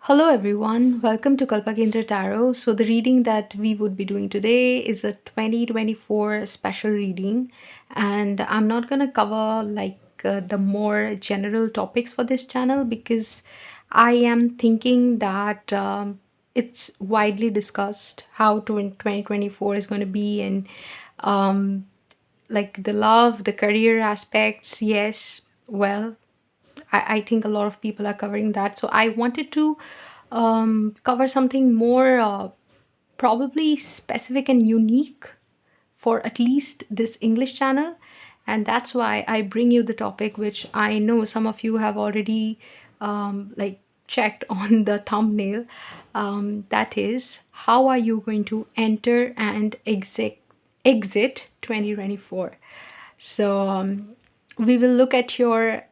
Hello everyone, welcome to Kalpa Kendra Tarot. So the reading that we would be doing today is a 2024 special reading, and I'm not going to cover the more general topics for this channel because I am thinking that it's widely discussed how 2024 is going to be, and um, like the love, the career aspects. Yes, well, I think a lot of people are covering that. So I wanted to cover something more probably specific and unique for at least this English channel. And that's why I bring you the topic, which I know some of you have already checked on the thumbnail. That is, how are you going to enter and exit 2024? So we will look at your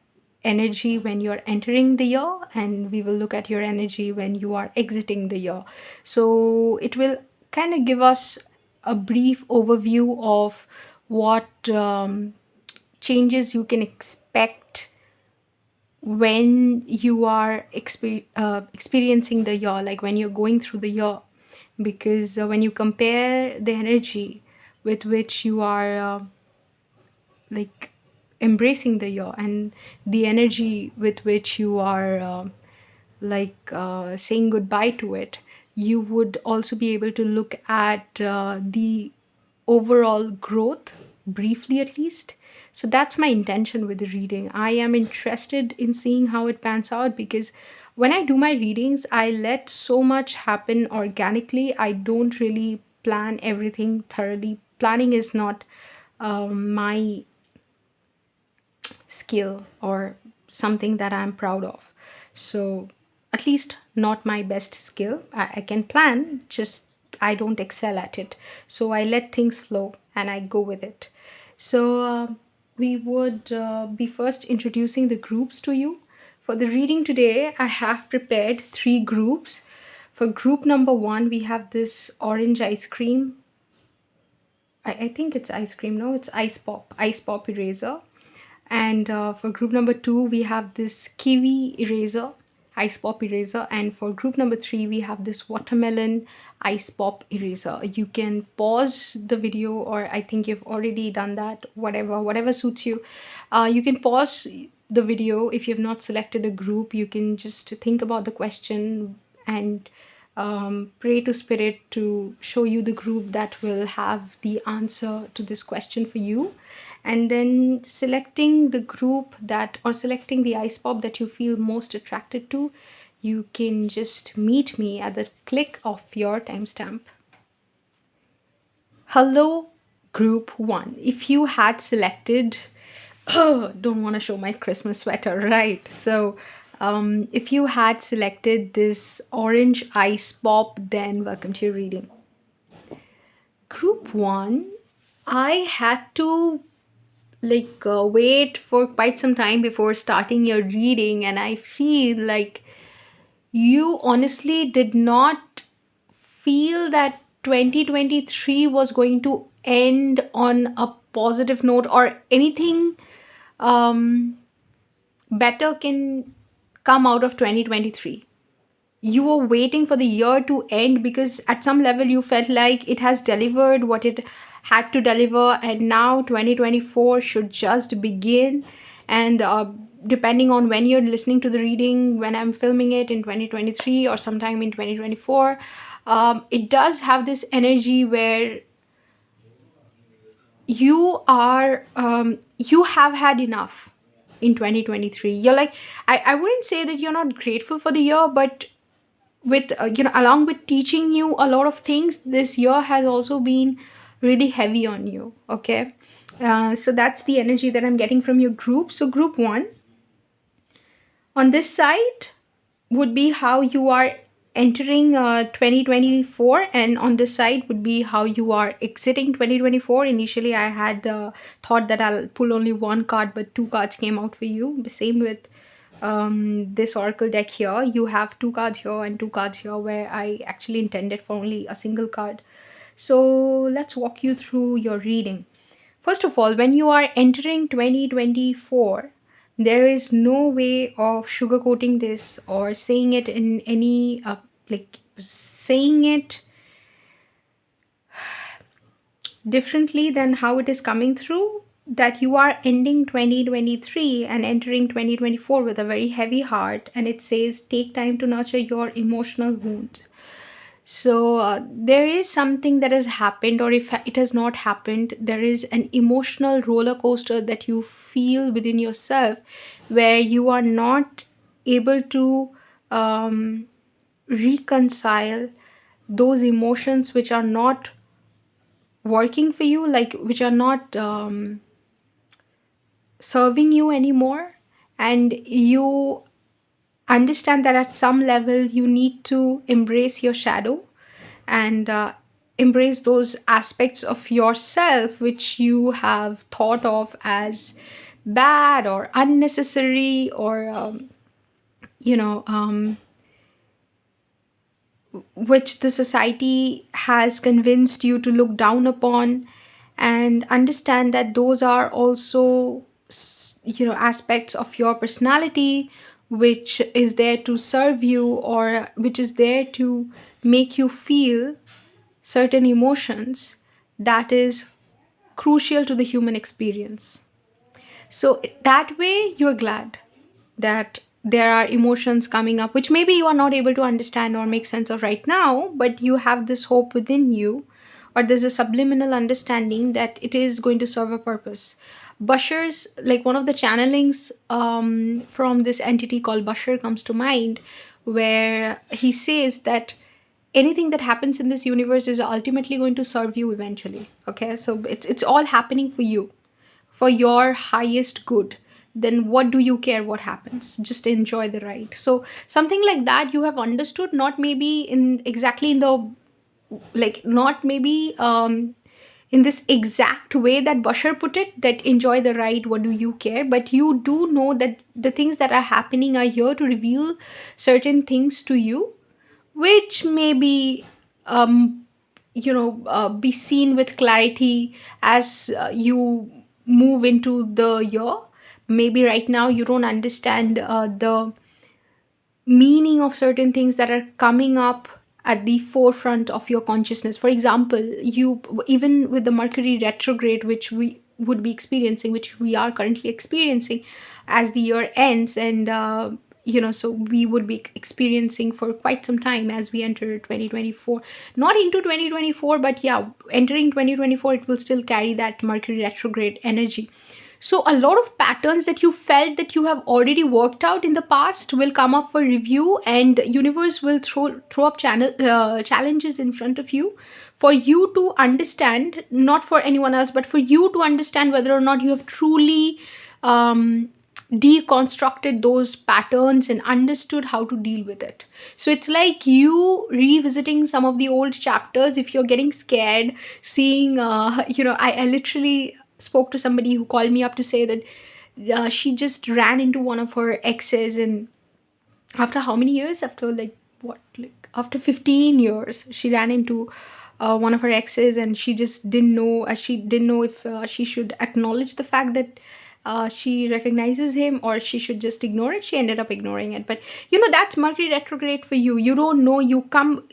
energy when you're entering the year, and we will look at your energy when you are exiting the year. So it will kind of give us a brief overview of what changes you can expect when you are experiencing the year, like when you're going through the year. Because when you compare the energy with which you are like embracing the year and the energy with which you are saying goodbye to it, you would also be able to look at the overall growth, briefly at least. So that's my intention with the reading. I am interested in seeing how it pans out because when I do my readings, I let so much happen organically. I don't really plan everything thoroughly. Planning is not my skill or something that I'm proud of. So, at least not my best skill. I can plan, just I don't excel at it. So, I let things flow and I go with it. So, we would be first introducing the groups to you. For the reading today, I have prepared three groups. For group number one, we have this orange ice cream. I think it's ice cream. No, it's ice pop eraser. And for group number two, we have this kiwi eraser, ice pop eraser. And for group number three, we have this watermelon ice pop eraser. You can pause the video, or I think you've already done that, whatever suits you. You can pause the video if you've not selected a group. You can just think about the question and pray to spirit to show you the group that will have the answer to this question for you, and then selecting the group that, or selecting the ice pop that you feel most attracted to, you can just meet me at the click of your timestamp. Hello, group one. If you had selected, oh, don't want to show my Christmas sweater, right? So, if you had selected this orange ice pop, then welcome to your reading. Group one, I had to wait for quite some time before starting your reading, and I feel like you honestly did not feel that 2023 was going to end on a positive note, or anything um, better can come out of 2023. You were waiting for the year to end because at some level you felt like it has delivered what it had to deliver, and now 2024 should just begin. And depending on when you're listening to the reading, when I'm filming it in 2023 or sometime in 2024, it does have this energy where you have had enough in 2023. You're like, I wouldn't say that you're not grateful for the year, but with along with teaching you a lot of things, this year has also been really heavy on you. Okay, so that's the energy that I'm getting from your group. So group one, on this side would be how you are entering 2024, and on this side would be how you are exiting 2024. Initially I had thought that I'll pull only one card, but two cards came out for you. The same with this oracle deck here. You have two cards here and two cards here, where I actually intended for only a single card. So let's walk you through your reading. First of all, when you are entering 2024, There is no way of sugarcoating this or saying it in any like saying it differently than how it is coming through, that you are ending 2023 and entering 2024 with a very heavy heart, and it says take time to nurture your emotional wounds. So there is something that has happened, or if it has not happened, there is an emotional roller coaster that you feel within yourself, where you are not able to um, reconcile those emotions which are not working for you, like which are not serving you anymore. And you understand that at some level you need to embrace your shadow, and embrace those aspects of yourself which you have thought of as bad or unnecessary, or you know which the society has convinced you to look down upon, and understand that those are also aspects of your personality which is there to serve you, or which is there to make you feel certain emotions that is crucial to the human experience. So that way you're glad that there are emotions coming up which maybe you are not able to understand or make sense of right now, but you have this hope within you, or there's a subliminal understanding that it is going to serve a purpose. Busher's, like one of the channelings from this entity called Busher comes to mind, where he says that anything that happens in this universe is ultimately going to serve you eventually. Okay, so it's all happening for you, for your highest good. Then what do you care what happens? Just enjoy the ride. So something like that you have understood, not maybe in exactly in the, like not maybe in this exact way that Bashar put it, that enjoy the ride, what do you care, but you do know that the things that are happening are here to reveal certain things to you, which maybe be seen with clarity as you move into the year. Maybe right now you don't understand the meaning of certain things that are coming up at the forefront of your consciousness. For example, you, even with the Mercury retrograde which we would be experiencing, which we are currently experiencing as the year ends, and so we would be experiencing for quite some time as we enter 2024, not into 2024, but yeah, entering 2024, it will still carry that Mercury retrograde energy. So a lot of patterns that you felt that you have already worked out in the past will come up for review, and universe will throw up challenges in front of you for you to understand, not for anyone else, but for you to understand whether or not you have truly um, deconstructed those patterns and understood how to deal with it. So it's like you revisiting some of the old chapters. If you're getting scared seeing I literally spoke to somebody who called me up to say that she just ran into one of her exes, and after how many years, after like what, like after 15 years, she ran into one of her exes, and she just didn't know, she didn't know if she should acknowledge the fact that she recognizes him, or she should just ignore it. She ended up ignoring it. But that's Mercury retrograde for you. You don't know, you come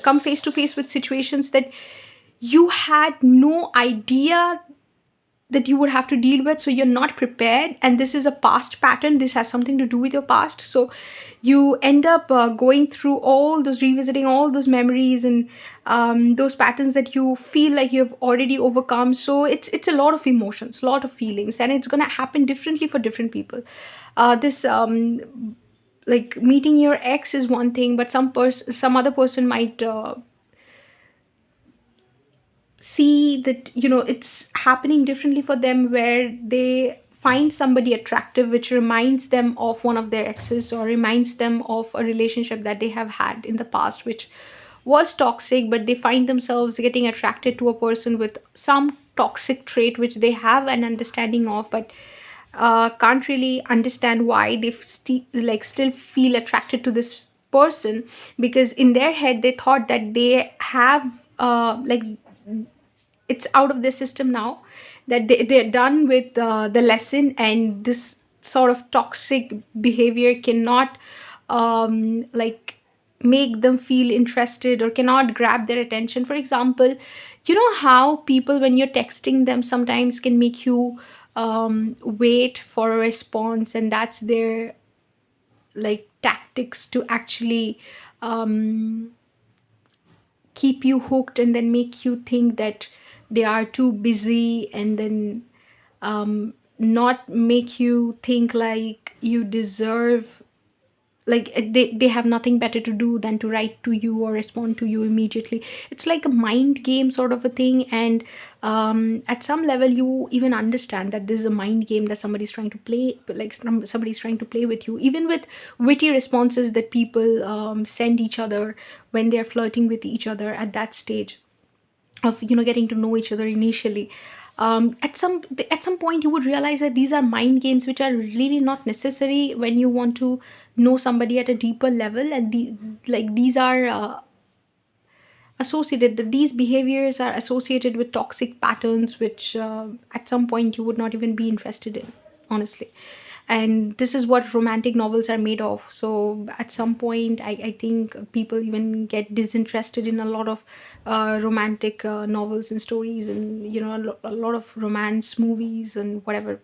come face to face with situations that you had no idea that you would have to deal with, so you're not prepared, and this is a past pattern, this has something to do with your past. So you end up going through all those, revisiting all those memories, and those patterns that you feel like you have already overcome. So it's a lot of emotions, a lot of feelings, and it's going to happen differently for different people. This like meeting your ex is one thing, but some other person might see that it's happening differently for them, where they find somebody attractive which reminds them of one of their exes, or reminds them of a relationship that they have had in the past which was toxic, but they find themselves getting attracted to a person with some toxic trait which they have an understanding of, but can't really understand why they still feel attracted to this person, because in their head they thought that they have it's out of their system now, that they're done with the lesson, and this sort of toxic behavior cannot like make them feel interested or cannot grab their attention. For example, you know how people, when you're texting them, sometimes can make you wait for a response, and that's their like tactics to actually um, keep you hooked and then make you think that they are too busy, and then not make you think like you deserve, like they have nothing better to do than to write to you or respond to you immediately. It's like a mind game sort of a thing. And at some level you even understand that this is a mind game that somebody's trying to play, but like somebody's trying to play with you, even with witty responses that people send each other when they're flirting with each other at that stage of getting to know each other initially. At some point you would realize that these are mind games which are really not necessary when you want to know somebody at a deeper level. And these are associated, that these behaviors are associated with toxic patterns which at some point you would not even be interested in, honestly. And this is what romantic novels are made of. So at some point I think people even get disinterested in a lot of romantic novels and stories, and a lot of romance movies and whatever.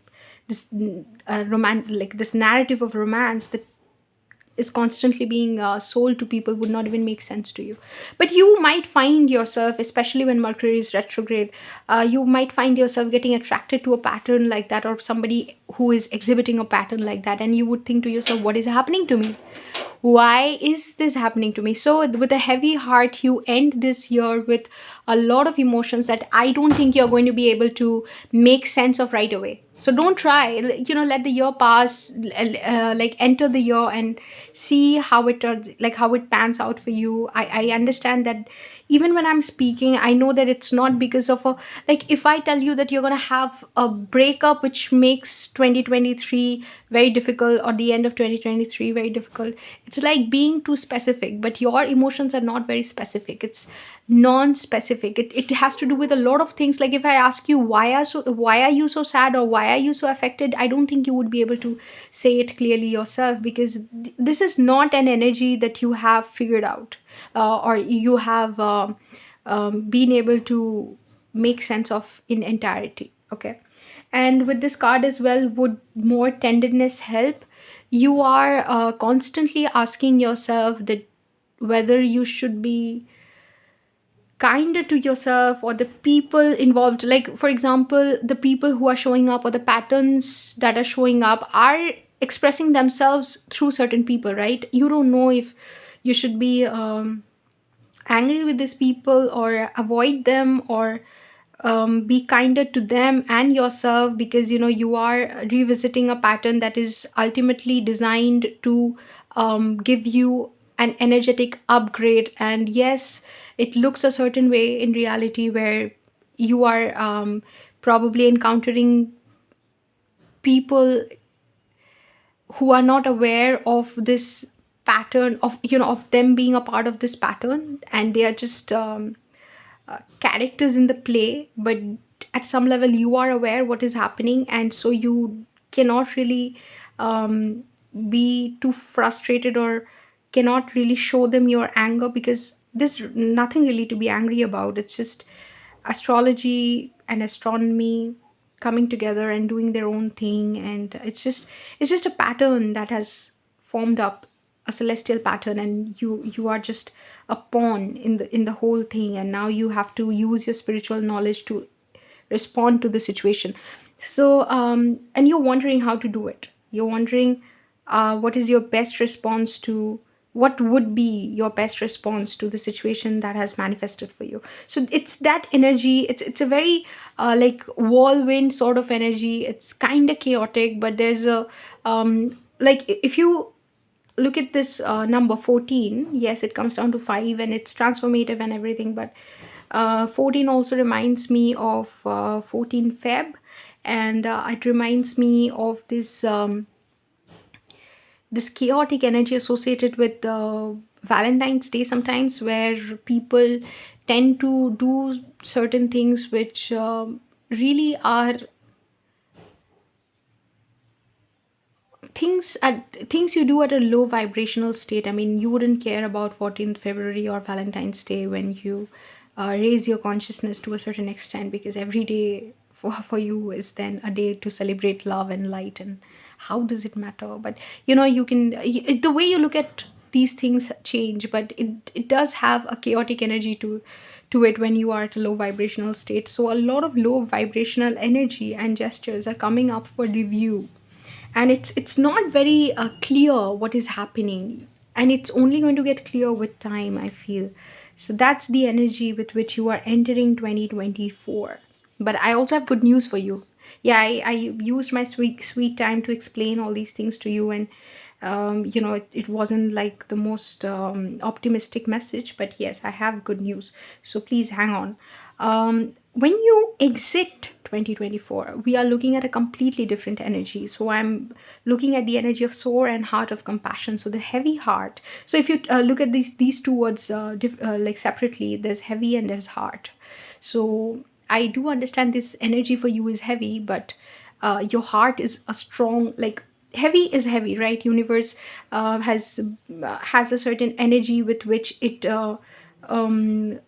This like this narrative of romance that is constantly being sold to people would not even make sense to you. But you might find yourself, especially when Mercury is retrograde, you might find yourself getting attracted to a pattern like that, or somebody who is exhibiting a pattern like that, and you would think to yourself, what is happening to me? Why is this happening to me? So with a heavy heart you end this year with a lot of emotions that I don't think you're going to be able to make sense of right away. So don't try, let the year pass, like enter the year and see how it turns, like how it pans out for you. I understand that even when I'm speaking, I know that it's not because of a, like if I tell you that you're going to have a breakup which makes 2023 very difficult, or the end of 2023 very difficult, it's like being too specific. But your emotions are not very specific, it's non-specific. It has to do with a lot of things. Like if I ask you, why are you so sad, or why are you so affected, I don't think you would be able to say it clearly yourself, because this is not an energy that you have figured out, or you have been able to make sense of in entirety. Okay. And with this card as well, would more tenderness help? You are constantly asking yourself that whether you should be kinder to yourself or the people involved. Like for example, the people who are showing up or the patterns that are showing up are expressing themselves through certain people, right? You don't know if you should be angry with these people or avoid them, or be kinder to them and yourself, because you are revisiting a pattern that is ultimately designed to give you an energetic upgrade. And yes, it looks a certain way in reality, where you are probably encountering people who are not aware of this pattern, of of them being a part of this pattern, and they are just characters in the play. But at some level you are aware what is happening, and so you cannot really um, be too frustrated, or cannot really show them your anger, because there's nothing really to be angry about. It's just astrology and astronomy coming together and doing their own thing. And it's just a pattern that has formed up, a celestial pattern, and you are just a pawn in the whole thing. And now you have to use your spiritual knowledge to respond to the situation. So and you're wondering how to do it. You're wondering what is your best response to, what would be your best response to the situation that has manifested for you. So it's that energy. It's a very like whirlwind sort of energy. It's kind of chaotic, but there's a like if you look at this number 14, yes, it comes down to 5 and it's transformative and everything. But 14 also reminds me of 14 Feb. And it reminds me of this chaotic energy associated with Valentine's Day sometimes, where people tend to do certain things which really are things you do at a low vibrational state. I mean, you wouldn't care about 14th February or Valentine's Day when you raise your consciousness to a certain extent, because every day for you is then a day to celebrate love and light. And how does it matter? But you can the way you look at these things change, but it does have a chaotic energy to it when you are at a low vibrational state. So a lot of low vibrational energy and gestures are coming up for review, and it's not very clear what is happening, and it's only going to get clear with time, I feel. So that's the energy with which you are entering 2024. But I also have good news for you. Yeah, I used my sweet time to explain all these things to you, and it wasn't like the most optimistic message, but yes, I have good news. So please hang on. When you exit 2024, we are looking at a completely different energy. So I'm looking at the energy of soul and heart of compassion. So the heavy heart. So if you look at these two words like separately, there's heavy and there's heart. So I do understand this energy for you is heavy, but your heart is a strong, like, heavy is heavy, right? Universe has a certain energy with which it um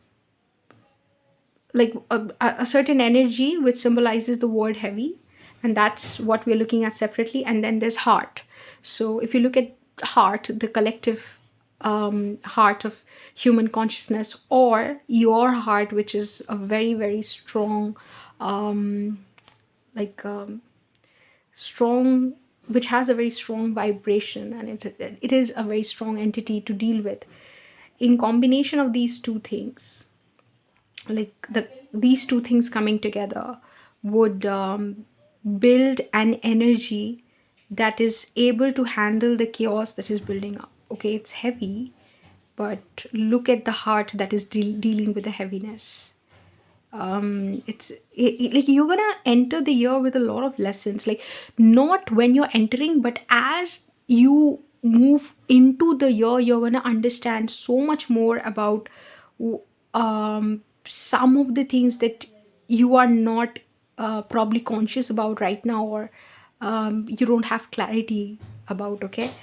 like a certain energy which symbolizes the word heavy, and that's what we're looking at separately. And then there's heart. So if you look at heart, the collective heart of human consciousness, or your heart, which is a very very strong like strong which has a very strong vibration, and it is a very strong entity to deal with. In combination of these two things, like these two things coming together would build an energy that is able to handle the chaos that is building up. Okay, it's heavy, but look at the heart that is dealing with the heaviness. Like you're gonna enter the year with a lot of lessons, like not when you're entering, but as you move into the year, you're gonna understand so much more about some of the things that you are not probably conscious about right now, or you don't have clarity about. Okay,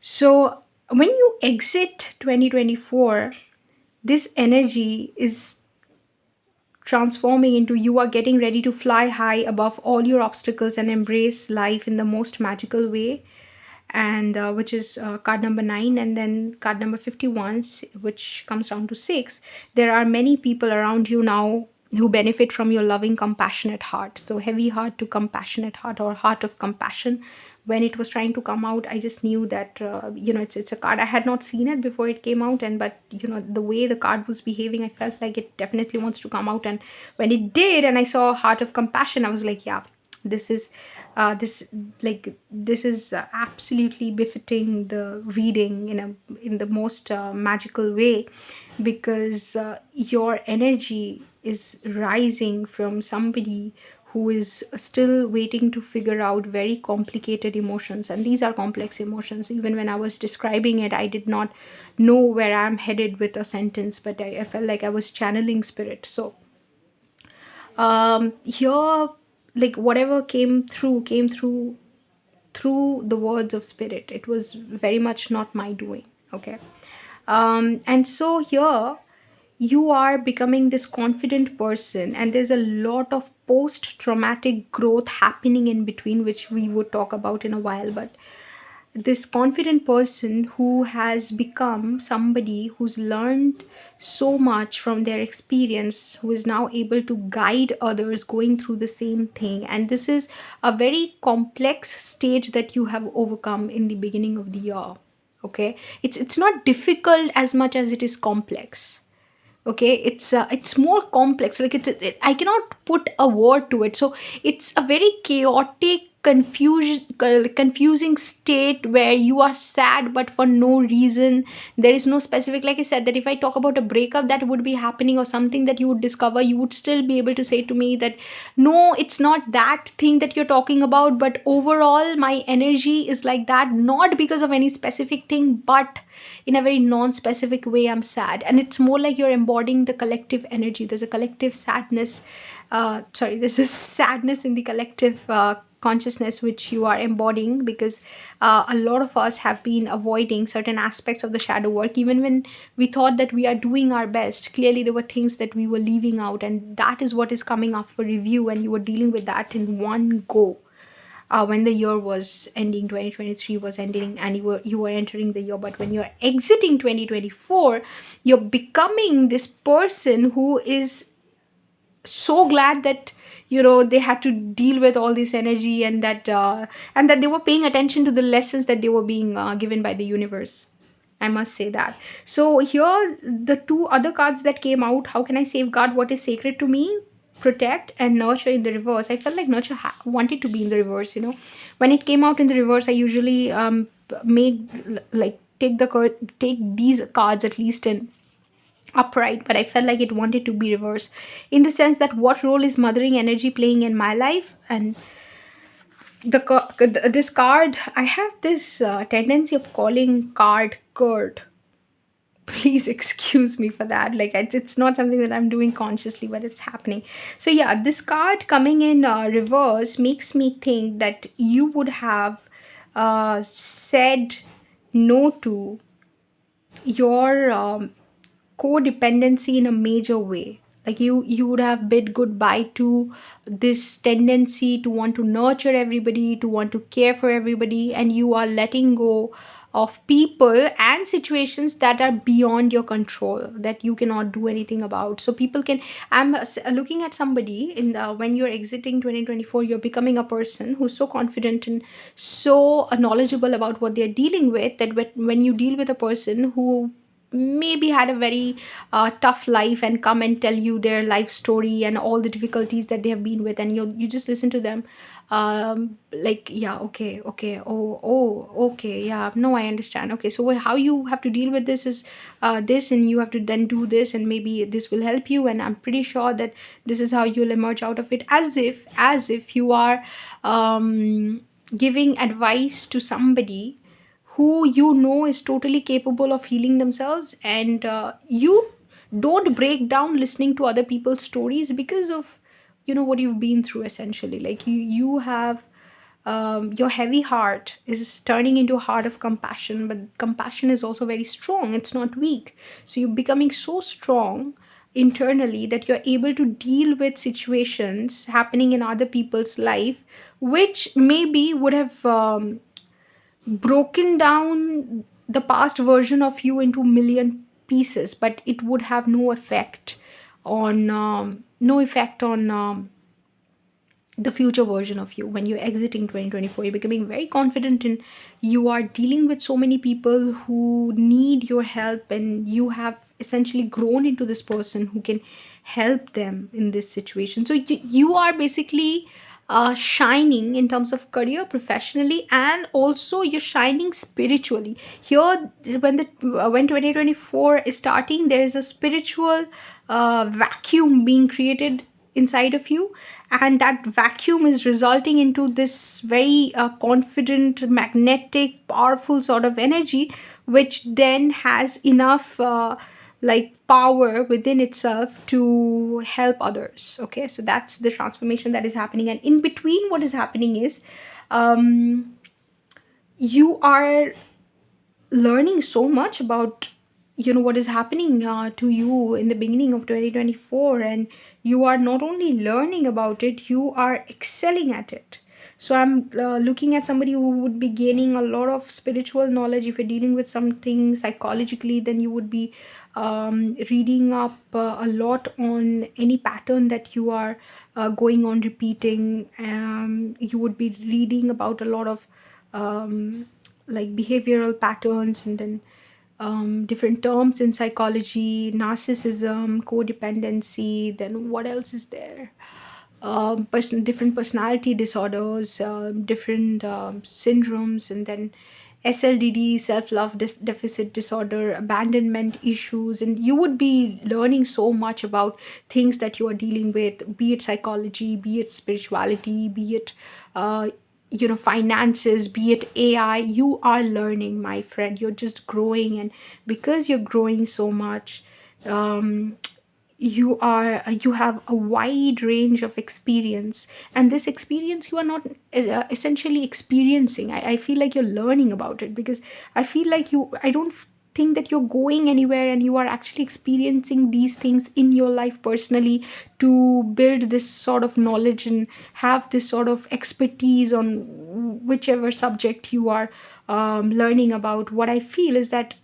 so when you exit 2024, this energy is transforming into you are getting ready to fly high above all your obstacles and embrace life in the most magical way. And which is card number 9. And then card number 51, which comes down to 6. There are many people around you now who benefit from your loving, compassionate heart. So heavy heart to compassionate heart, or heart of compassion. When it was trying to come out, I just knew that it's a card. I had not seen it before it came out, and but the way the card was behaving, I felt like it definitely wants to come out. And when it did, and I saw heart of compassion, I was like, yeah, this is absolutely befitting the reading in the most magical way, because your energy is rising from somebody who is still waiting to figure out very complicated emotions. And these are complex emotions. Even when I was describing it, I did not know where I'm headed with a sentence, but I felt like I was channeling spirit. So here, like, whatever came through the words of spirit. It was very much not my doing. Okay. And so here you are becoming this confident person, and there's a lot of post traumatic growth happening in between, which we would talk about in a while. But this confident person who has become somebody who's learned so much from their experience, who is now able to guide others going through the same thing. And this is a very complex stage that you have overcome in the beginning of the year. Okay, it's not difficult as much as it is complex. Okay, it's more complex. Like I cannot put a word to it. So it's a very chaotic, confusing state where you are sad but for no reason. There is no specific, like I said, that if I talk about a breakup that would be happening or something that you would discover, you would still be able to say to me that no, it's not that thing that you're talking about, but overall my energy is like that, not because of any specific thing, but in a very non-specific way. I'm sad, and it's more like you're embodying the collective energy. There's a collective sadness. Sorry, this is sadness in the collective consciousness which you are embodying, because a lot of us have been avoiding certain aspects of the shadow work even when we thought that we are doing our best. Clearly there were things that we were leaving out, and that is what is coming up for review, and you were dealing with that in one go. When the year was ending, 2023 was ending, and you were entering the year. But when you're exiting 2024, you're becoming this person who is so glad that they had to deal with all this energy, and that they were paying attention to the lessons that they were being given by the universe. I must say that. So here, the two other cards that came out: how can I safeguard what is sacred to me, protect, and nurture in the reverse. I felt like nurture wanted to be in the reverse. When it came out in the reverse, I usually make like take these cards at least in upright, but I felt like it wanted to be reversed, in the sense that what role is mothering energy playing in my life. And this card, I have this tendency of calling card Kurt. Please excuse me for that. Like, it's not something that I'm doing consciously, but it's happening. So yeah, this card coming in reverse makes me think that you would have said no to your codependency in a major way. Like, you would have bid goodbye to this tendency to want to nurture everybody, to want to care for everybody, and you are letting go of people and situations that are beyond your control, that you cannot do anything about. So people can I'm looking at somebody in when you're exiting 2024, you're becoming a person who's so confident and so knowledgeable about what they're dealing with, that when you deal with a person who maybe had a very tough life and come and tell you their life story and all the difficulties that they have been with, and you just listen to them, like, yeah, okay, okay, oh, okay, yeah, no, I understand. Okay, so how you have to deal with this is this, and you have to then do this, and maybe this will help you, and I'm pretty sure that this is how you'll emerge out of it, as if you are giving advice to somebody who is totally capable of healing themselves. And you don't break down listening to other people's stories because of what you've been through. Essentially, like, you have your heavy heart is turning into a heart of compassion, but compassion is also very strong, it's not weak. So you're becoming so strong internally that you're able to deal with situations happening in other people's life, which maybe would have broken down the past version of you into million pieces, but it would have no effect on the future version of you. When you're exiting 2024, you're becoming very confident, and you are dealing with so many people who need your help, and you have essentially grown into this person who can help them in this situation. So you are basically shining in terms of career, professionally, and also you're shining spiritually. Here, when 2024 is starting, there is a spiritual vacuum being created inside of you, and that vacuum is resulting into this very confident, magnetic, powerful sort of energy, which then has enough like power within itself to help others. Okay, so that's the transformation that is happening. And in between, what is happening is um you are learning so much about what is happening to you in the beginning of 2024, and you are not only learning about it, you are excelling at it. So I'm looking at somebody who would be gaining a lot of spiritual knowledge. If you're dealing with something psychologically, then you would be reading up a lot on any pattern that you are going on repeating. You would be reading about a lot of like behavioral patterns, and then different terms in psychology: narcissism, codependency, then what else is there, different personality disorders, different syndromes, and then SLDD, self-love deficit disorder, abandonment issues. And you would be learning so much about things that you are dealing with, be it psychology, be it spirituality, be it finances, be it AI. You are learning, my friend. You're just growing, and because you're growing so much, um, you have a wide range of experience, and this experience you are not essentially experiencing. I feel like you're learning about it, because I feel like I don't think that you're going anywhere, and you are actually experiencing these things in your life personally to build this sort of knowledge and have this sort of expertise on whichever subject you are learning about. What I feel is that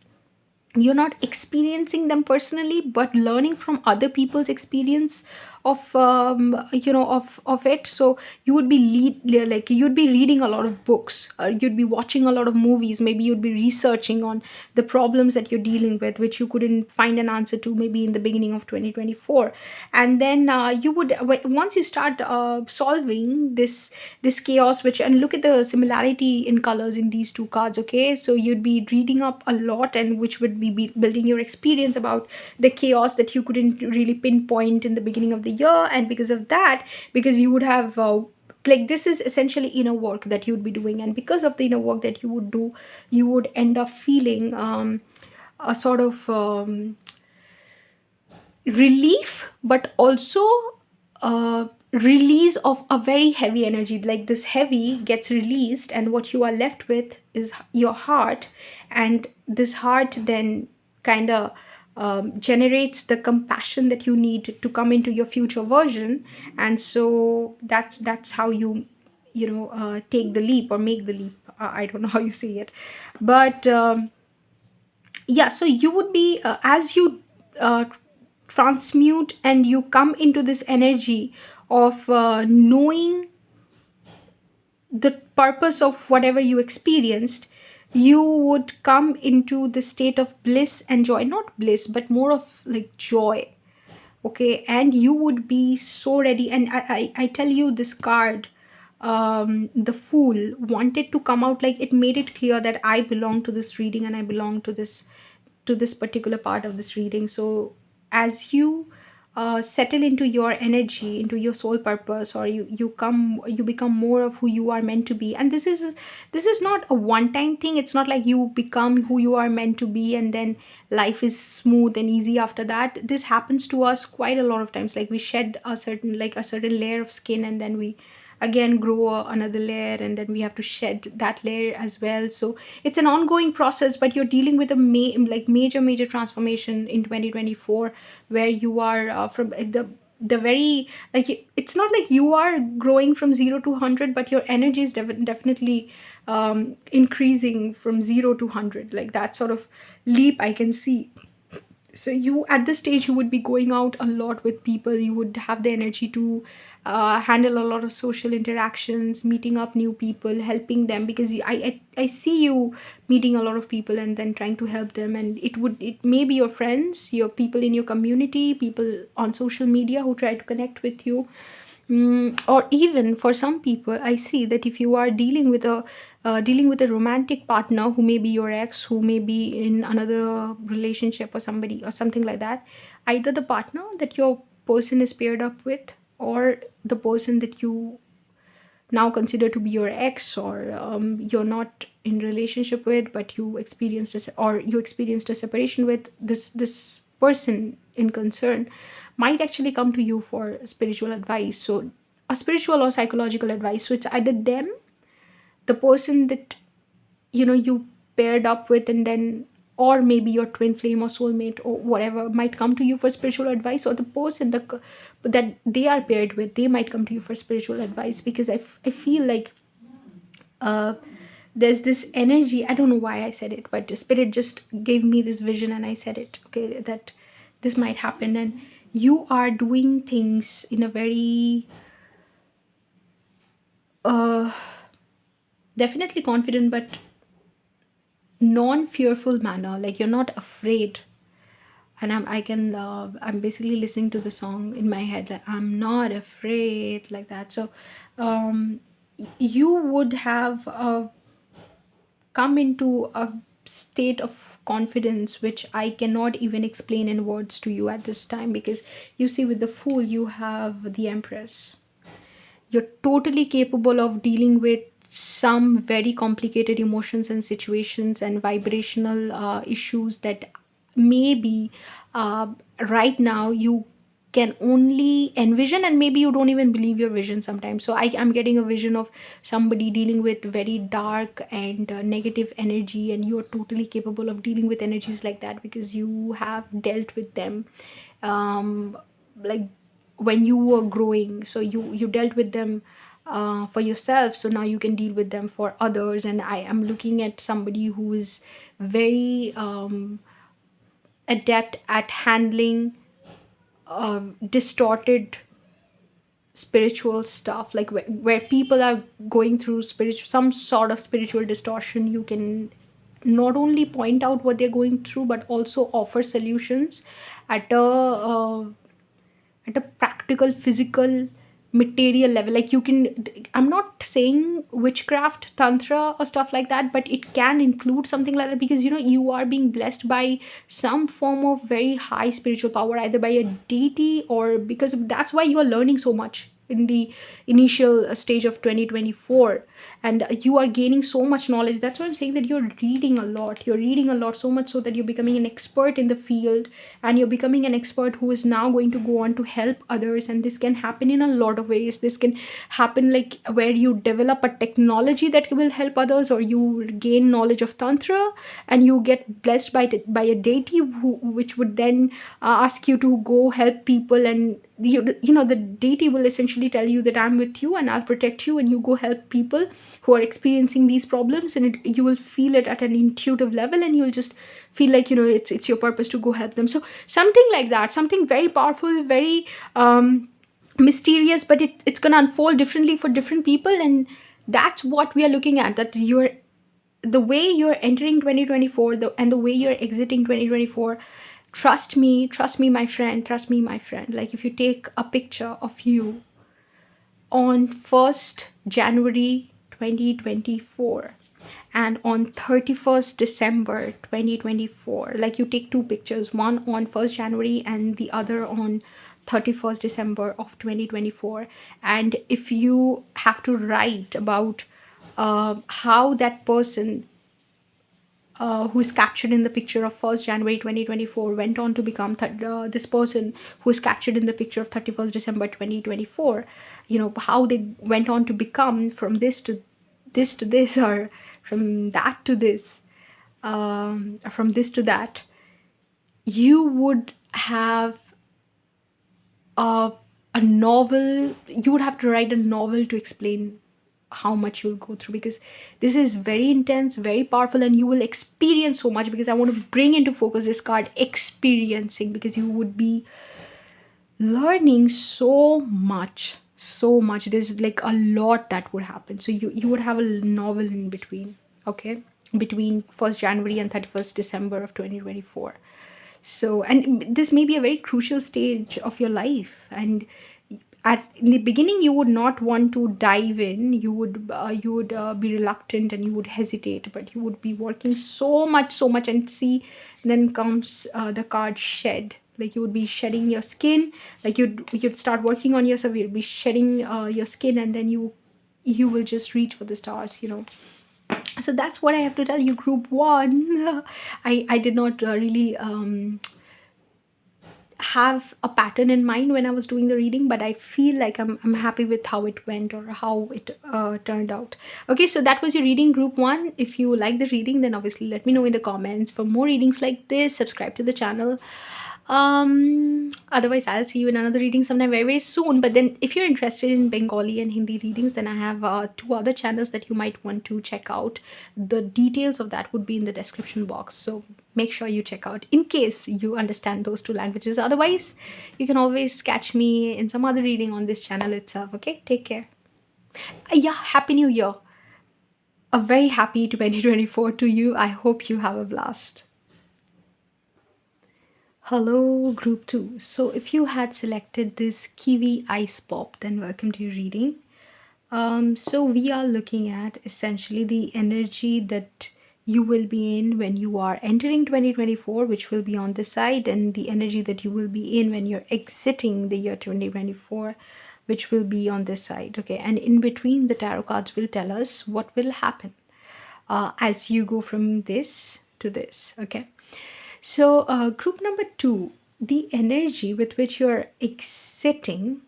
you're not experiencing them personally, but learning from other people's experience of of it. So you would be like you'd be reading a lot of books, you'd be watching a lot of movies, maybe you'd be researching on the problems that you're dealing with, which you couldn't find an answer to maybe in the beginning of 2024. And then you would once you start solving this chaos, which, and look at the similarity in colors in these two cards, okay? So you'd be reading up a lot, and which would be building your experience about the chaos that you couldn't really pinpoint in the beginning of the year. And because of that, because you would have like, this is essentially inner work that you would be doing, and because of the inner work that you would do, you would end up feeling a sort of relief, but also release of a very heavy energy. Like, this heavy gets released, and what you are left with is your heart, and this heart then kind of generates the compassion that you need to come into your future version. And so that's how you take the leap or make the leap. I don't know how you say it, but yeah. So you would be as you transmute and you come into this energy of knowing the purpose of whatever you experienced, you would come into the state of bliss and joy. Not bliss, but more of like joy. Okay, and you would be so ready. And I tell you, this card, the Fool, wanted to come out. Like, it made it clear that I belong to this reading, and I belong to this particular part of this reading. So as you settle into your energy, into your soul purpose, or you become more of who you are meant to be. And this is not a one time thing. It's not like you become who you are meant to be and then life is smooth and easy after that. This happens to us quite a lot of times. Like, we shed a certain layer of skin, and then we again grow another layer, and then we have to shed that layer as well. So it's an ongoing process, but you're dealing with a major transformation in 2024, where you are from the very, like, it's not like you are growing from 0 to 100, but your energy is definitely increasing from 0 to 100, like that sort of leap I can see. So you, at this stage, you would be going out a lot with people. You would have the energy to handle a lot of social interactions, meeting up new people, helping them, because I see you meeting a lot of people and then trying to help them. And it may be your friends, your people in your community, people on social media who try to connect with you. Or even for some people, I see that if you are dealing with a romantic partner who may be your ex, who may be in another relationship or somebody or something like that, either the partner that your person is paired up with, or the person that you now consider to be your ex, or you're not in relationship with, but you experienced a separation with, this person in concern might actually come to you for spiritual advice. So a spiritual or psychological advice. So it's either them, the person that you paired up with, and then, or maybe your twin flame or soulmate or whatever might come to you for spiritual advice, or the person that they are paired with, they might come to you for spiritual advice. Because I feel like uh there's this energy. I don't know why I said it, but the spirit just gave me this vision, and I said it, okay, that this might happen. And you are doing things in a very uh definitely confident, but non-fearful manner. Like, you're not afraid. And I'm basically listening to the song in my head, like, I'm not afraid, like that. So um you would have come into a state of confidence which I cannot even explain in words to you at this time. Because you see, with the Fool, you have the Empress. You're totally capable of dealing with some very complicated emotions and situations and vibrational issues that maybe uh, right now you can only envision, and maybe you don't even believe your vision sometimes. So I am getting a vision of somebody dealing with very dark and negative energy, and you're totally capable of dealing with energies like that because you have dealt with them, like when you were growing. So you dealt with them for yourself, so now you can deal with them for others. And I am looking at somebody who is very adept at handling distorted spiritual stuff, like where people are going through spiritual, some sort of spiritual distortion. You can not only point out what they're going through but also offer solutions at a practical, physical, material level. Like you can, I'm not saying witchcraft, tantra or stuff like that, but it can include something like that, because you are being blessed by some form of very high spiritual power, either by a deity, or because that's why you are learning so much in the initial stage of 2024. And you are gaining so much knowledge. That's why I'm saying that you're reading a lot. You're reading a lot, so much so that you're becoming an expert in the field, and you're becoming an expert who is now going to go on to help others. And this can happen in a lot of ways. This can happen like where you develop a technology that will help others, or you gain knowledge of tantra and you get blessed by a deity which would then ask you to go help people. And the deity will essentially tell you that I'm with you and I'll protect you, and you go help people who are experiencing these problems. And you will feel it at an intuitive level, and you'll just feel like it's your purpose to go help them. So something like that, something very powerful, very mysterious, but it's gonna unfold differently for different people. And that's what we are looking at, that the way you're entering 2024, and the way you're exiting 2024. Trust me my friend, trust me my friend. Like if you take a picture of you on 1st January 2024 and on 31st December 2024, like you take two pictures, one on 1st January and the other on 31st December of 2024, and if you have to write about how that person who is captured in the picture of 1st January 2024 went on to become this person who is captured in the picture of 31st December 2024, how they went on to become from this to this to this, or from that to this, from this to that. You would have a, a novel. You would have to write a novel to explain how much you'll go through, because this is very intense, very powerful, and you will experience so much. Because I want to bring into focus this card experiencing, because you would be learning so much, so much. There's like a lot that would happen. So you would have a novel in between, okay, between 1st January and 31st December of 2024. So, and this may be a very crucial stage of your life, and in the beginning you would not want to dive in. You would be reluctant and you would hesitate, but you would be working so much, and see, then comes the card shed. Like you would be shedding your skin. Like you'd start working on yourself. You'd be shedding your skin, and then you will just reach for the stars. So that's what I have to tell you, group one. I did not really have a pattern in mind when I was doing the reading, but I feel like I'm happy with how it went, or how it turned out. Okay, so that was your reading, group one. If you like the reading, then obviously let me know in the comments. For more readings like this, subscribe to the channel. Otherwise I'll see you in another reading sometime very very soon. But then if you're interested in Bengali and Hindi readings, then I have two other channels that you might want to check out. The details of that would be in the description box, so make sure you check out in case you understand those two languages. Otherwise you can always catch me in some other reading on this channel itself. Okay, take care. Yeah, happy new year. A very happy 2024 to you. I hope you have a blast. Hello, group 2. So, if you had selected this Kiwi Ice Pop, then welcome to your reading. So, we are looking at essentially the energy that you will be in when you are entering 2024, which will be on this side, and the energy that you will be in when you're exiting the year 2024, which will be on this side. Okay, and in between, the tarot cards will tell us what will happen as you go from this to this. Okay. So, group number 2, the energy with which you're exiting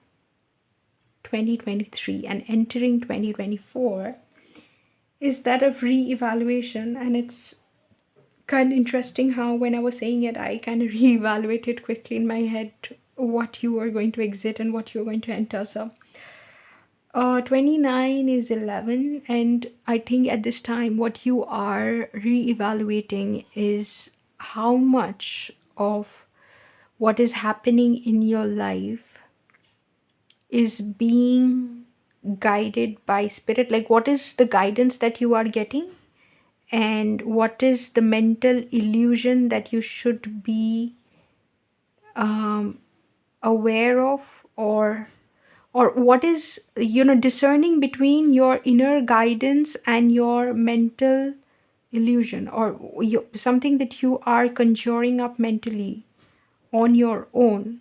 2023 and entering 2024 is that of re-evaluation. And it's kind of interesting how when I was saying it, I kind of re-evaluated quickly in my head what you are going to exit and what you're going to enter. So 29 is 11, and I think at this time what you are re-evaluating is how much of what is happening in your life is being guided by spirit. Like, what is the guidance that you are getting, and what is the mental illusion that you should be um, aware of, or what is, discerning between your inner guidance and your mental illusion, or something that you are conjuring up mentally on your own,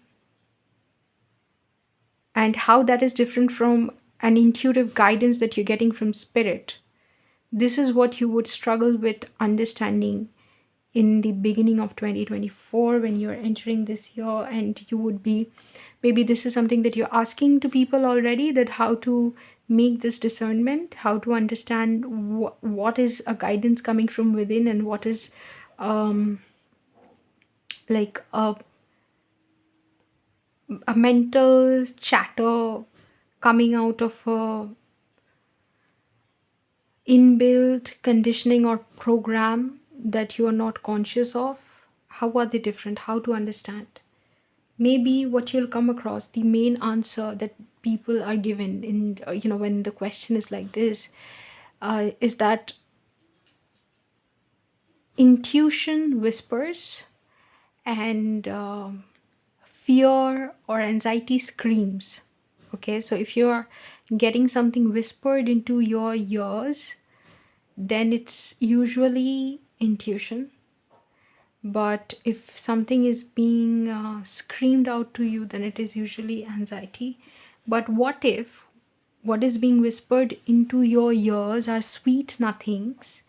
and how that is different from an intuitive guidance that you're getting from spirit. This is what you would struggle with understanding in the beginning of 2024 when you're entering this year. And you would be, maybe this is something that you're asking to people already, that how to make this discernment, how to understand what is a guidance coming from within, and what is um like a mental chatter coming out of a inbuilt conditioning or program that you are not conscious of. How are they different? How to understand? Maybe what you'll come across, the main answer that people are given in, when the question is like this, is that intuition whispers, and fear or anxiety screams. Okay, so if you're getting something whispered into your ears, then it's usually intuition. But if something is being screamed out to you, then it is usually anxiety. But what if what is being whispered into your ears are sweet nothings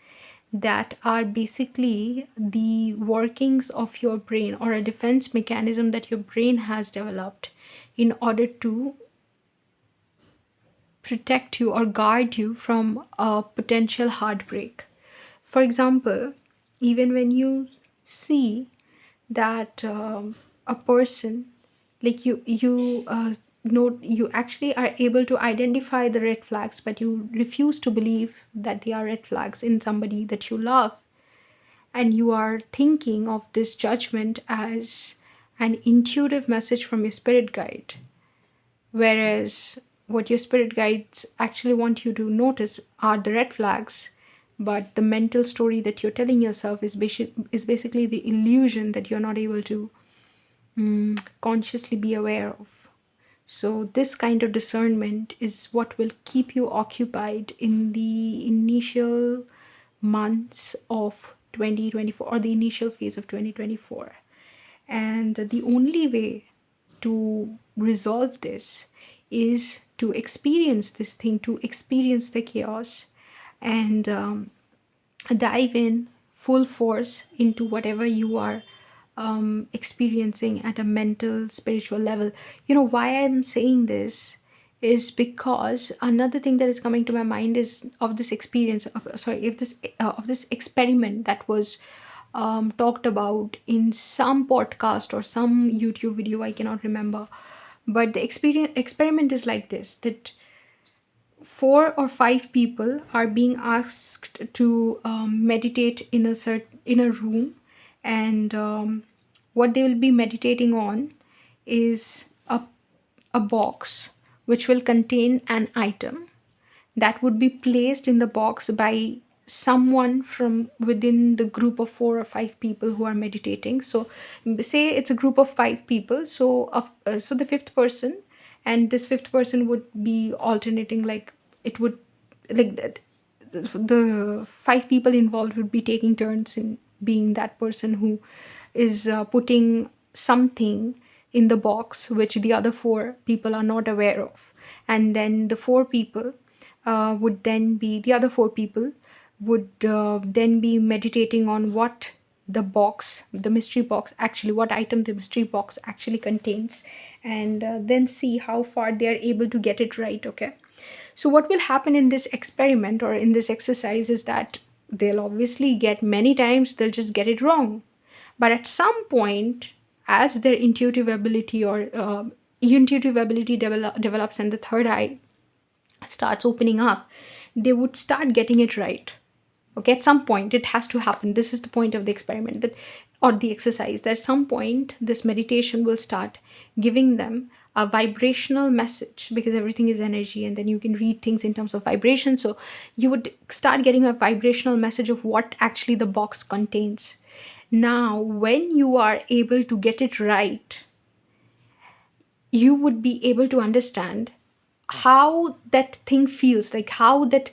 that are basically the workings of your brain, or a defense mechanism that your brain has developed in order to protect you or guard you from a potential heartbreak? For example, even when you see that a person, like you actually are able to identify the red flags, but you refuse to believe that they are red flags in somebody that you love, and you are thinking of this judgment as an intuitive message from your spirit guide. Whereas what your spirit guides actually want you to notice are the red flags, but the mental story that you're telling yourself is basically the illusion that you're not able to consciously be aware of. So, this kind of discernment is what will keep you occupied in the initial months of 2024, or the initial phase of 2024. And the only way to resolve this is to experience this thing, to experience the chaos, and dive in full force into whatever you are experiencing at a mental, spiritual level. Why I'm saying this is because another thing that is coming to my mind is of this experience, of this experiment that was talked about in some podcast or some YouTube video. I cannot remember, but the experiment is like this: that 4 or 5 people are being asked to meditate in a room, and what they will be meditating on is a box which will contain an item that would be placed in the box by someone from within the group of 4 or 5 people who are meditating. So say it's a group of 5 people, so the fifth person, and this fifth person would be alternating, like it would, like that, the 5 people involved would be taking turns in being that person who is putting something in the box which the other 4 people are not aware of. And then the other 4 people would then be meditating on what the box, the mystery box, actually what item the mystery box actually contains, and then see how far they are able to get it right. Okay, so what will happen in this experiment or in this exercise is that they'll obviously get, many times they'll just get it wrong, but at some point, as their intuitive ability or intuitive ability develops and the third eye starts opening up, they would start getting it right. Okay, at some point it has to happen. This is the point of the experiment, that or the exercise, that at some point this meditation will start giving them a vibrational message, because everything is energy and then you can read things in terms of vibration. So you would start getting a vibrational message of what actually the box contains. Now when you are able to get it right, you would be able to understand how that thing feels, like how that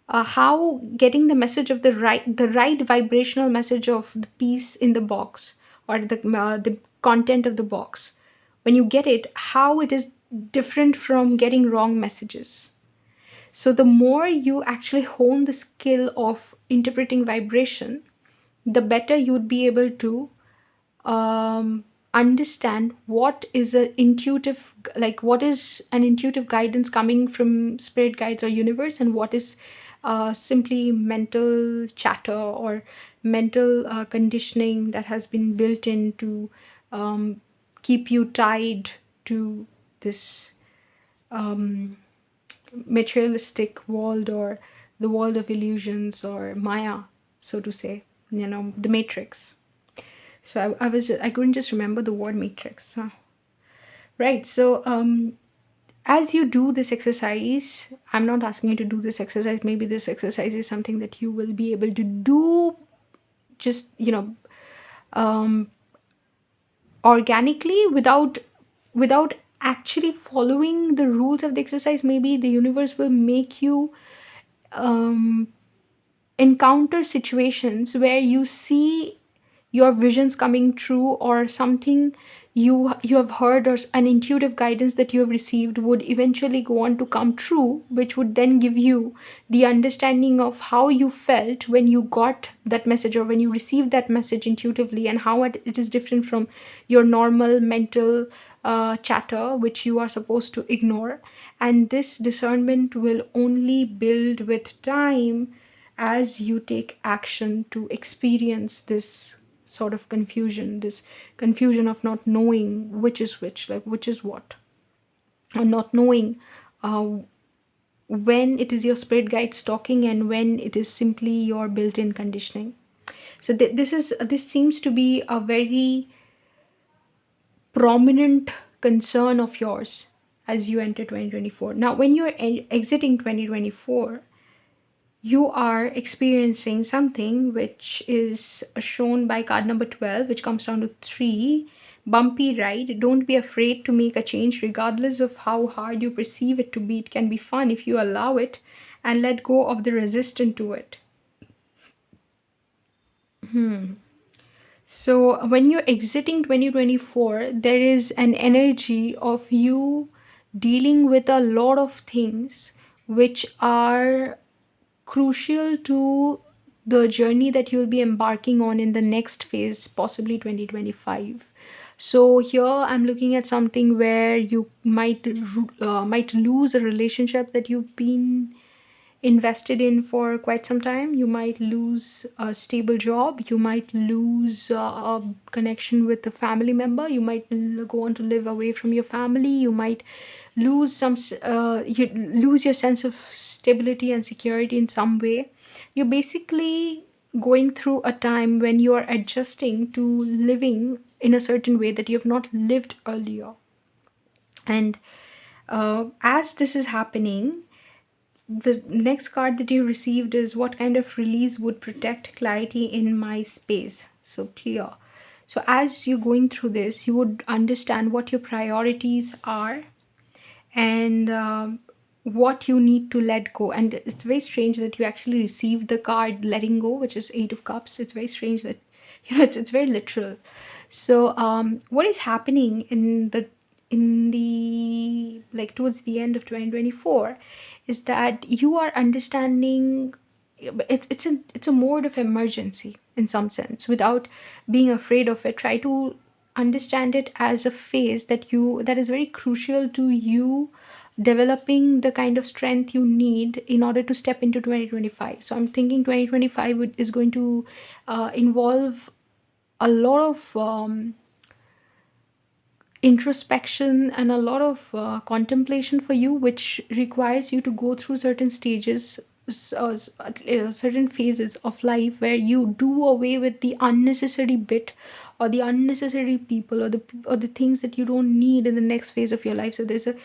how getting the message of the right vibrational message of the piece in the box, or the content of the box, when you get it, how it is different from getting wrong messages. So the more you actually hone the skill of interpreting vibration, the better you would be able to um, understand what is a intuitive, like what is an intuitive guidance coming from spirit guides or universe, and what is simply mental chatter or mental conditioning that has been built in to keep you tied to this um, materialistic world, or the world of illusions, or Maya, so to say, the matrix. So I couldn't just remember the word matrix. Right. So as you do this exercise, I'm not asking you to do this exercise. Maybe this exercise is something that you will be able to do just um, organically, without actually following the rules of the exercise. Maybe the universe will make you um, encounter situations where you see your visions coming true, or something you have heard, or an intuitive guidance that you have received would eventually go on to come true, which would then give you the understanding of how you felt when you got that message, or when you received that message intuitively, and how it is different from your normal mental chatter, which you are supposed to ignore. And this discernment will only build with time, as you take action to experience this sort of confusion, this confusion of not knowing which is which, like which is what, or not knowing uh, when it is your spirit guides talking and when it is simply your built-in conditioning. So this seems to be a very prominent concern of yours as you enter 2024. Now when you're exiting 2024, you are experiencing something which is shown by card number 12, which comes down to 3. Bumpy ride. Don't be afraid to make a change, regardless of how hard you perceive it to be. It can be fun if you allow it and let go of the resistance to it. So when you're exiting 2024, there is an energy of you dealing with a lot of things which are crucial to the journey that you'll be embarking on in the next phase, possibly 2025. So here I'm looking at something where you might lose a relationship that you've been invested in for quite some time. You might lose a stable job, you might lose a connection with a family member, you might go on to live away from your family, you might lose you lose your sense of stability and security in some way. You're basically going through a time when you are adjusting to living in a certain way that you have not lived earlier. And as this is happening, the next card that you received is, what kind of release would protect clarity in my space? So clear. So as you're going through this, you would understand what your priorities are, and what you need to let go. And it's very strange that you actually received the card letting go, which is 8 of cups. It's very strange that it's very literal. So what is happening in the like towards the end of 2024 is that you are understanding it's a mode of emergency in some sense. Without being afraid of it, try to understand it as a phase that is very crucial to you developing the kind of strength you need in order to step into 2025. So I'm thinking 2025 is going to involve a lot of introspection and a lot of contemplation for you, which requires you to go through certain stages, certain phases of life where you do away with the unnecessary bit, or the unnecessary people, or the things that you don't need in the next phase of your life. So there's a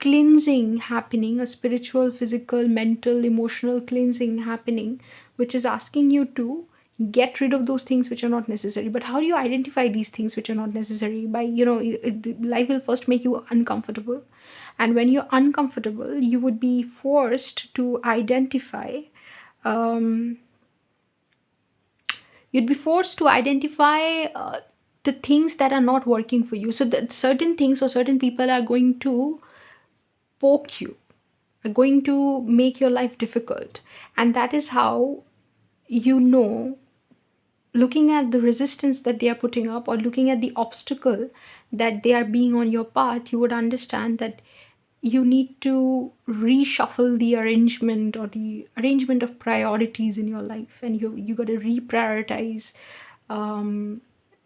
cleansing happening, a spiritual, physical, mental, emotional cleansing happening, which is asking you to get rid of those things which are not necessary. But how do you identify these things which are not necessary? By, life will first make you uncomfortable, and when you're uncomfortable, you would be forced to identify, um, you'd be forced to identify the things that are not working for you. So that certain things or certain people are going to poke you, are going to make your life difficult. And that is how, you know, looking at the resistance that they are putting up, or looking at the obstacle that they are being on your path, you would understand that you need to reshuffle the arrangement, or the arrangement of priorities in your life, and you got to reprioritize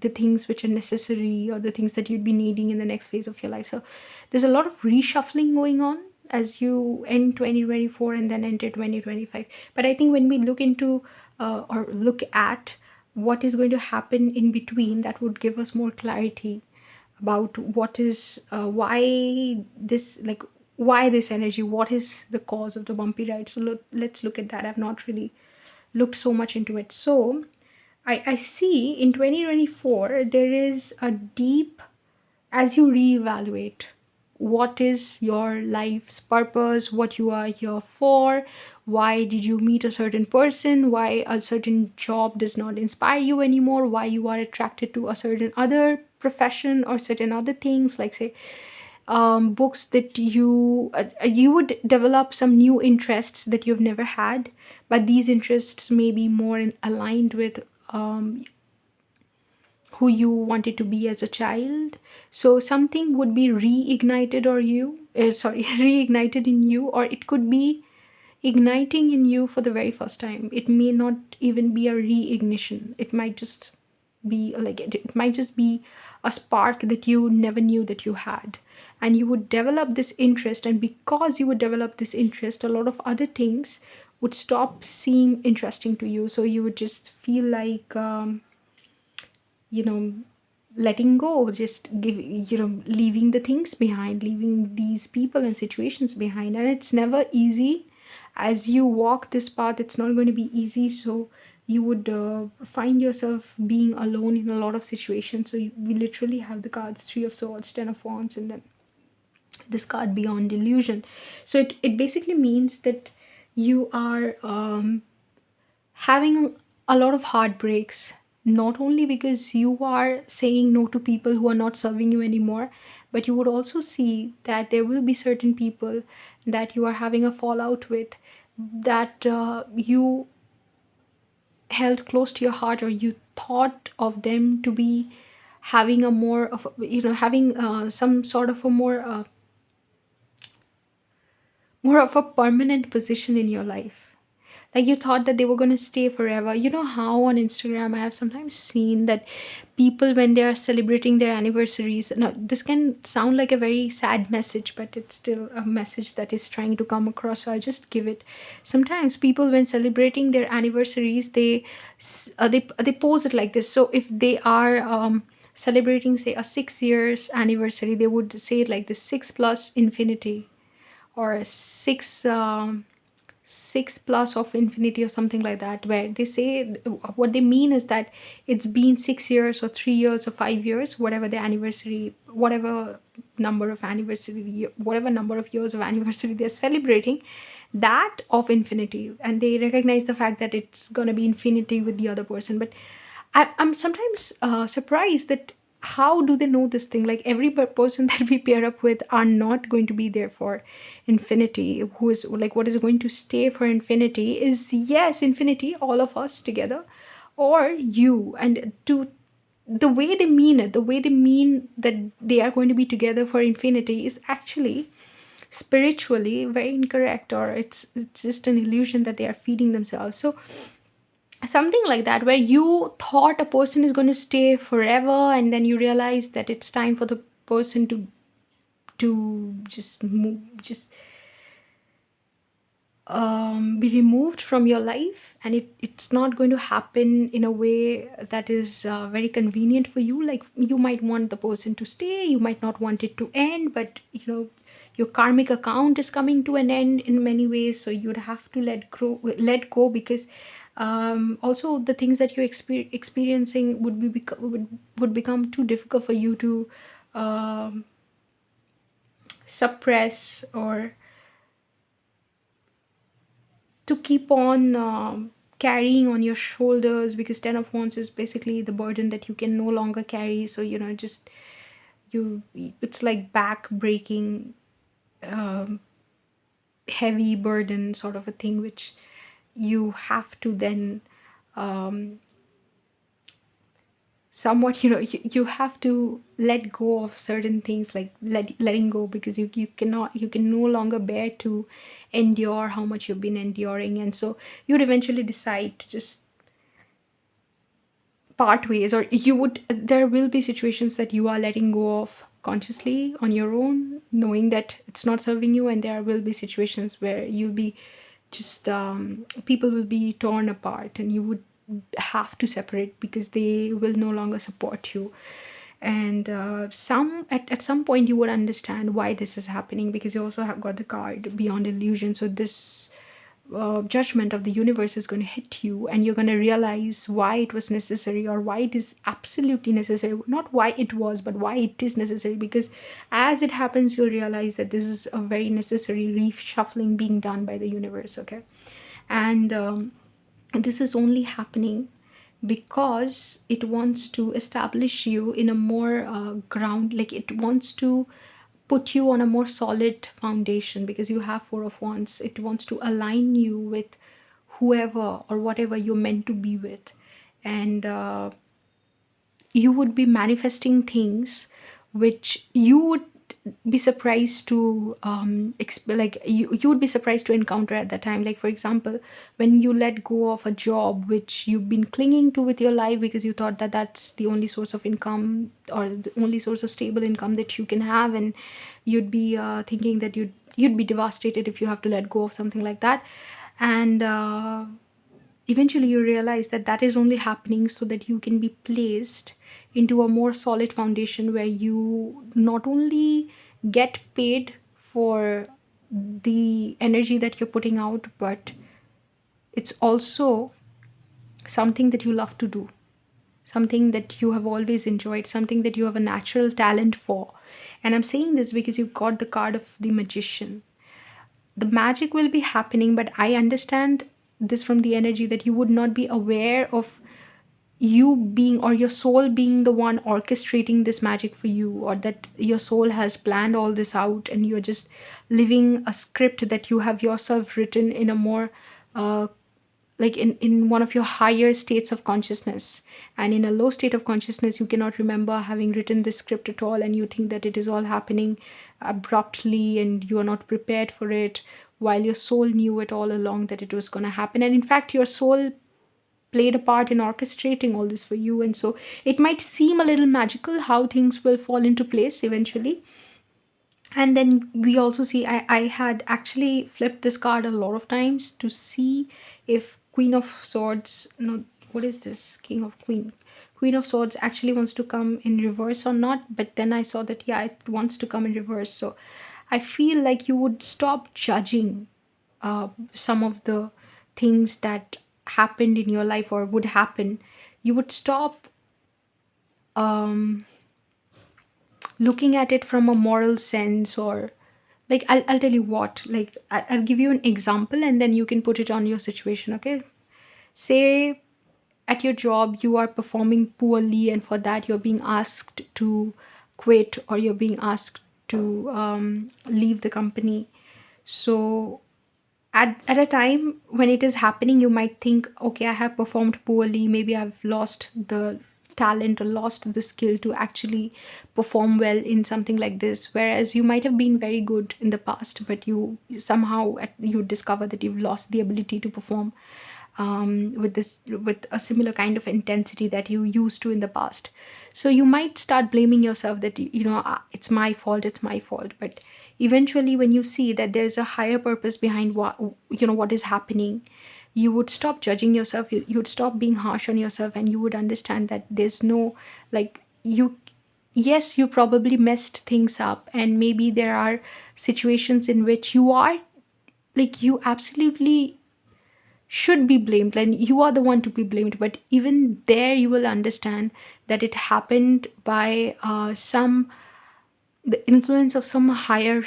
the things which are necessary, or the things that you'd be needing in the next phase of your life. So there's a lot of reshuffling going on as you end 2024 and then enter 2025. But I think when we look into, or look at what is going to happen in between, that would give us more clarity about what is, why this energy, what is the cause of the bumpy ride. So let's look at that. I've not really looked so much into it. So I see in 2024 there is a deep, as you reevaluate what is your life's purpose, what you are here for, why did you meet a certain person, why a certain job does not inspire you anymore, why you are attracted to a certain other profession or certain other things, like say books that you would develop some new interests that you've never had, but these interests may be more aligned with who you wanted to be as a child. So something would be reignited, or reignited in you, or it could be igniting in you for the very first time. It may not even be a reignition. It might just be like, it might just be a spark that you never knew that you had. And you would develop this interest, and because you would develop this interest, a lot of other things would stop seem interesting to you. So you would just feel like, you know letting go, just leaving the things behind, leaving these people and situations behind. And it's never easy. As you walk this path, it's not going to be easy. So you would find yourself being alone in a lot of situations. So we literally have the cards: Three of Swords, Ten of Wands, and then this card, Beyond Illusion. So it basically means that you are having a lot of heartbreaks, not only because you are saying no to people who are not serving you anymore, but you would also see that there will be certain people that you are having a fallout with, that you held close to your heart, or you thought of them to be having a more of having some sort of a more of a permanent position in your life. Like, you thought that they were going to stay forever. You know how on Instagram I have sometimes seen that people, when they are celebrating their anniversaries, now this can sound like a very sad message, but it's still a message that is trying to come across, so I just give it. Sometimes people, when celebrating their anniversaries, they pose it like this. So if they are celebrating, say, a 6 years anniversary, they would say it like this: 6 plus infinity, or six plus of infinity, or something like that, where they say, what they mean is that it's been 6 years or 3 years or 5 years, whatever the anniversary, whatever number of anniversary, whatever number of years of anniversary they're celebrating, that of infinity, and they recognize the fact that it's gonna be infinity with the other person. But I'm sometimes surprised that how do they know this thing? Like every person that we pair up with are not going to be there for infinity. Who is like, what is going to stay for infinity is, yes, infinity, all of us together, or you. And to the way they mean it, the way they mean that they are going to be together for infinity is actually spiritually very incorrect, or it's just an illusion that they are feeding themselves. So something like that, where you thought a person is going to stay forever, and then you realize that it's time for the person to just move, just be removed from your life, and it's not going to happen in a way that is very convenient for you. Like you might want the person to stay, you might not want it to end, but your karmic account is coming to an end in many ways, so you'd have to let go, because also the things that you're experiencing would become too difficult for you to um, suppress, or to keep on carrying on your shoulders, because Ten of Wands is basically the burden that you can no longer carry. So just you it's like back breaking, um, heavy burden sort of a thing, which you have to then um, somewhat, you have to let go of certain things, like letting go, because you can no longer bear to endure how much you've been enduring. And so you'd eventually decide to just part ways, or there will be situations that you are letting go of consciously on your own, knowing that it's not serving you, and there will be situations where you'll be just people will be torn apart, and you would have to separate because they will no longer support you. And at some point you would understand why this is happening, because you also have got the card Beyond Illusion. So this judgment of the universe is going to hit you, and you're going to realize why it was necessary, or why it is absolutely necessary. Not why it was, but why it is necessary, because as it happens you'll realize that this is a very necessary reshuffling being done by the universe. Okay. And this is only happening because it wants to establish you in a more ground, like it wants to put you on a more solid foundation, because you have Four of Wands. It wants to align you with whoever or whatever you're meant to be with. And you would be manifesting things which you would be surprised to like you would be surprised to encounter at that time. Like for example, when you let go of a job which you've been clinging to with your life, because you thought that that's the only source of income, or the only source of stable income that you can have, and you'd be thinking that you'd be devastated if you have to let go of something like that. And eventually you realize that that is only happening so that you can be placed into a more solid foundation, where you not only get paid for the energy that you're putting out, but it's also something that you love to do, something that you have always enjoyed, something that you have a natural talent for. And I'm saying this because you've got the card of the Magician. The magic will be happening, but I understand this from the energy that you would not be aware of you being, or your soul being, the one orchestrating this magic for you, or that your soul has planned all this out, and you're just living a script that you have yourself written in a more like in one of your higher states of consciousness. And in a low state of consciousness you cannot remember having written this script at all, and you think that it is all happening abruptly and you are not prepared for it, while your soul knew it all along that it was going to happen. And in fact your soul played a part in orchestrating all this for you. And so it might seem a little magical how things will fall into place eventually. And then we also see, I had actually flipped this card a lot of times to see if Queen of Swords, no, what is this? Queen of Swords actually wants to come in reverse or not. But then I saw that, yeah, it wants to come in reverse. So I feel like you would stop judging some of the things that happened in your life or would happen. You would stop um, looking at it from a moral sense, or like I'll tell you what, like I'll give you an example and then you can put it on your situation. Okay, say at your job you are performing poorly, and for that you're being asked to quit, or you're being asked to leave the company. So at a time when it is happening, you might think, okay, I have performed poorly, maybe I've lost the talent or lost the skill to actually perform well in something like this, whereas you might have been very good in the past, but you somehow you discover that you've lost the ability to perform with a similar kind of intensity that you used to in the past. So you might start blaming yourself that it's my fault, it's my fault. But eventually when you see that there's a higher purpose behind what is happening, you would stop judging yourself, you would stop being harsh on yourself, and you would understand that there's no, like, you yes, you probably messed things up, and maybe there are situations in which you are, like, you absolutely should be blamed and you are the one to be blamed. But even there you will understand that it happened by some the influence of some higher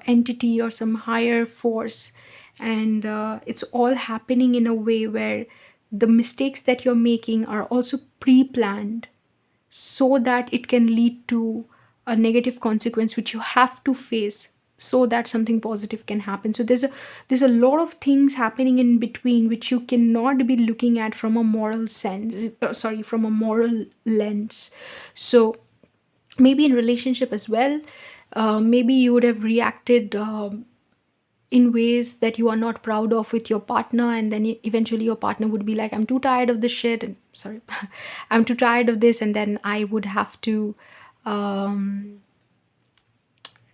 entity or some higher force, and it's all happening in a way where the mistakes that you're making are also pre-planned, so that it can lead to a negative consequence which you have to face, so that something positive can happen. So there's a lot of things happening in between which you cannot be looking at from a moral sense, sorry, from a moral lens. So maybe in relationship as well, maybe you would have reacted in ways that you are not proud of with your partner, and then eventually your partner would be like, I'm too tired of this shit, and sorry, I'm too tired of this, and then I would have to um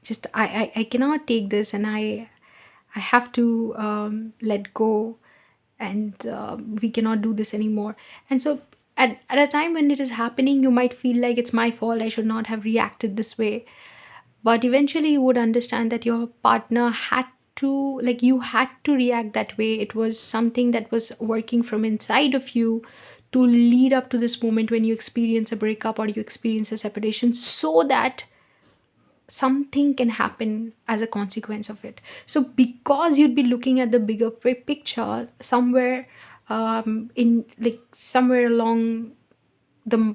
just I cannot take this, and I have to let go, and we cannot do this anymore. And so at a time when it is happening, you might feel like it's my fault, I should not have reacted this way. But eventually you would understand that your partner had to, like, you had to react that way. It was something that was working from inside of you to lead up to this moment when you experience a breakup or you experience a separation, so that something can happen as a consequence of it. So because you'd be looking at the bigger picture, somewhere in, like, somewhere the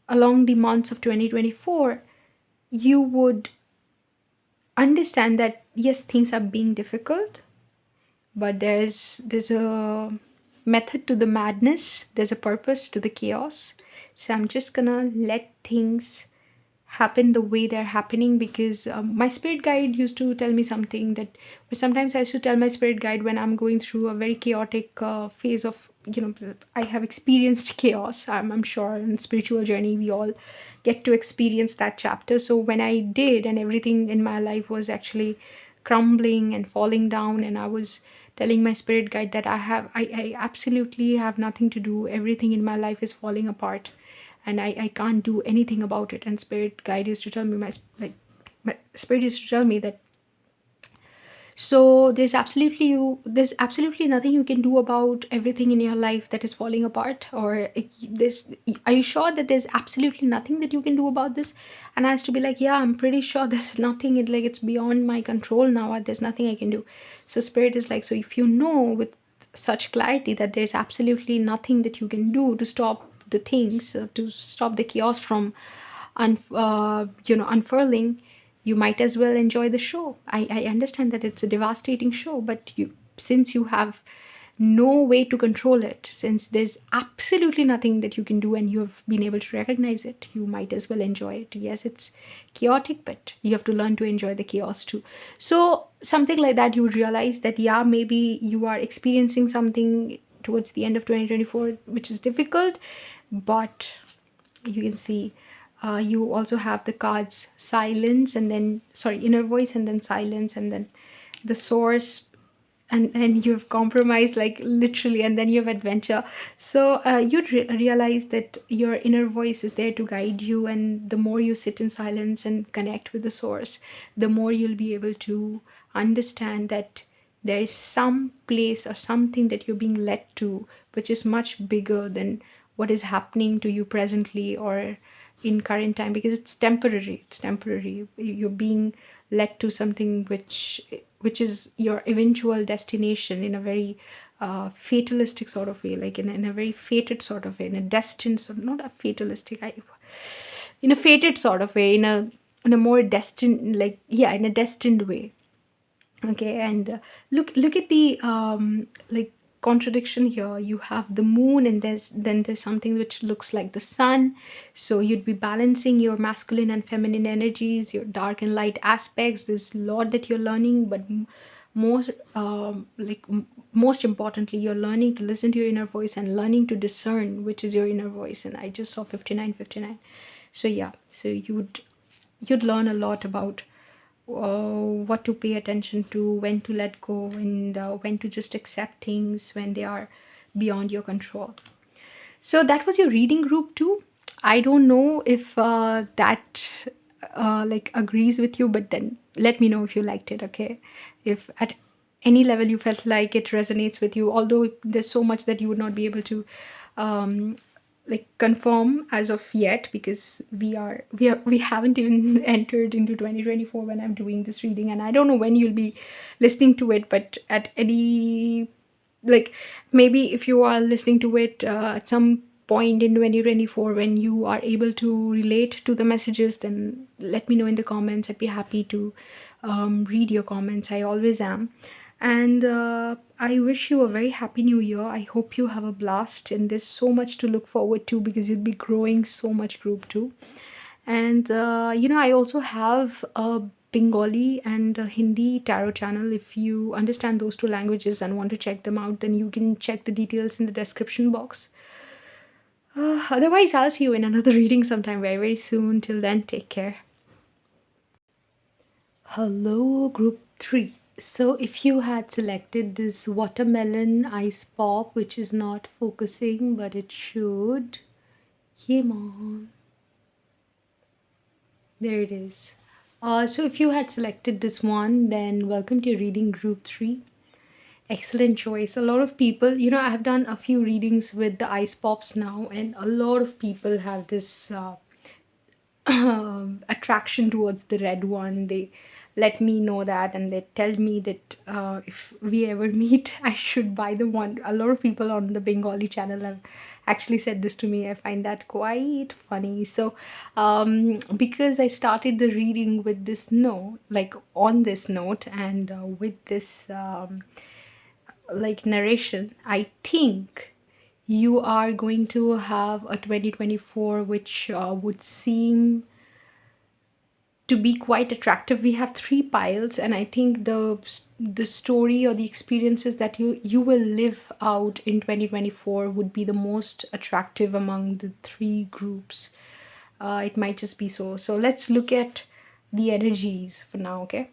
along the months of 2024, you would understand that yes, things are being difficult, but there's a method to the madness, there's a purpose to the chaos. So I'm just gonna let things happen the way they're happening, because my spirit guide used to tell me something that, but sometimes I used to tell my spirit guide when I'm going through a very chaotic phase of, I have experienced chaos. I'm sure in spiritual journey we all get to experience that chapter. So when I did, and everything in my life was actually crumbling and falling down, and I was telling my spirit guide that I absolutely have nothing to do, everything in my life is falling apart, and I can't do anything about it. And spirit guide used to tell me, my spirit used to tell me that, so there's absolutely nothing you can do about everything in your life that is falling apart, or this, are you sure that there's absolutely nothing that you can do about this? And I used to be like, yeah, I'm pretty sure there's nothing, like, it's beyond my control now, there's nothing I can do. So spirit is like, so if you know with such clarity that there's absolutely nothing that you can do to stop the things, to stop the chaos from unfurling, you might as well enjoy the show. I understand that it's a devastating show, but since you have no way to control it, since there's absolutely nothing that you can do, and you have been able to recognize it, you might as well enjoy it. Yes, it's chaotic, but you have to learn to enjoy the chaos too. So something like that, you would realize that, yeah, maybe you are experiencing something towards the end of 2024 which is difficult, but you can see you also have the cards silence, and then, sorry, inner voice, and then silence, and then the source, and then you have compromise, like, literally, and then you have adventure. So you'd realize that your inner voice is there to guide you, and the more you sit in silence and connect with the source, the more you'll be able to understand that there is some place or something that you're being led to, which is much bigger than what is happening to you presently or in current time, because it's temporary. You're being led to something which is your eventual destination, in a very fatalistic sort of way, like in a very fated sort of way, in a destined sort, not a fatalistic, in a fated sort of way, in a more destined, like, yeah, in a destined way. Okay, and look at the like contradiction here. You have the moon, and there's something which looks like the sun. So you'd be balancing your masculine and feminine energies, your dark and light aspects. There's a lot that you're learning, but most most importantly, you're learning to listen to your inner voice and learning to discern which is your inner voice. And I just saw 5959. So yeah, so you'd learn a lot about what to pay attention to, when to let go, and when to just accept things when they are beyond your control. So that was your reading group too. I don't know if that like agrees with you, but then let me know if you liked it. Okay, if at any level you felt like it resonates with you, although there's so much that you would not be able to um, like confirm as of yet, because we haven't even entered into 2024 when I'm doing this reading, and I don't know when you'll be listening to it. But at any, like, maybe if you are listening to it at some point in 2024 when you are able to relate to the messages, then let me know in the comments. I'd be happy to read your comments. I always am. And I wish you a very happy new year. I hope you have a blast, and there's so much to look forward to because you'll be growing so much group too. And I also have a Bengali and a Hindi tarot channel. If you understand those two languages and want to check them out, then you can check the details in the description box. Otherwise, I'll see you in another reading sometime very, very soon. Till then, take care. Hello, group 3. So, if you had selected this watermelon ice pop, which is not focusing, but it should. Come on. There it is. So if you had selected this one, then welcome to your reading group 3. Excellent choice. A lot of people, I have done a few readings with the ice pops now, and a lot of people have this attraction towards the red one. They let me know that, and they tell me that if we ever meet, I should buy the one. A lot of people on the Bengali channel have actually said this to me. I find that quite funny. So because I started the reading with this note, like on this note, and with this like narration, I think you are going to have a 2024 which would seem to be quite attractive. We have 3 piles, and I think the story or the experiences that you will live out in 2024 would be the most attractive among the 3 groups. It might just be so. So let's look at the energies for now. Okay,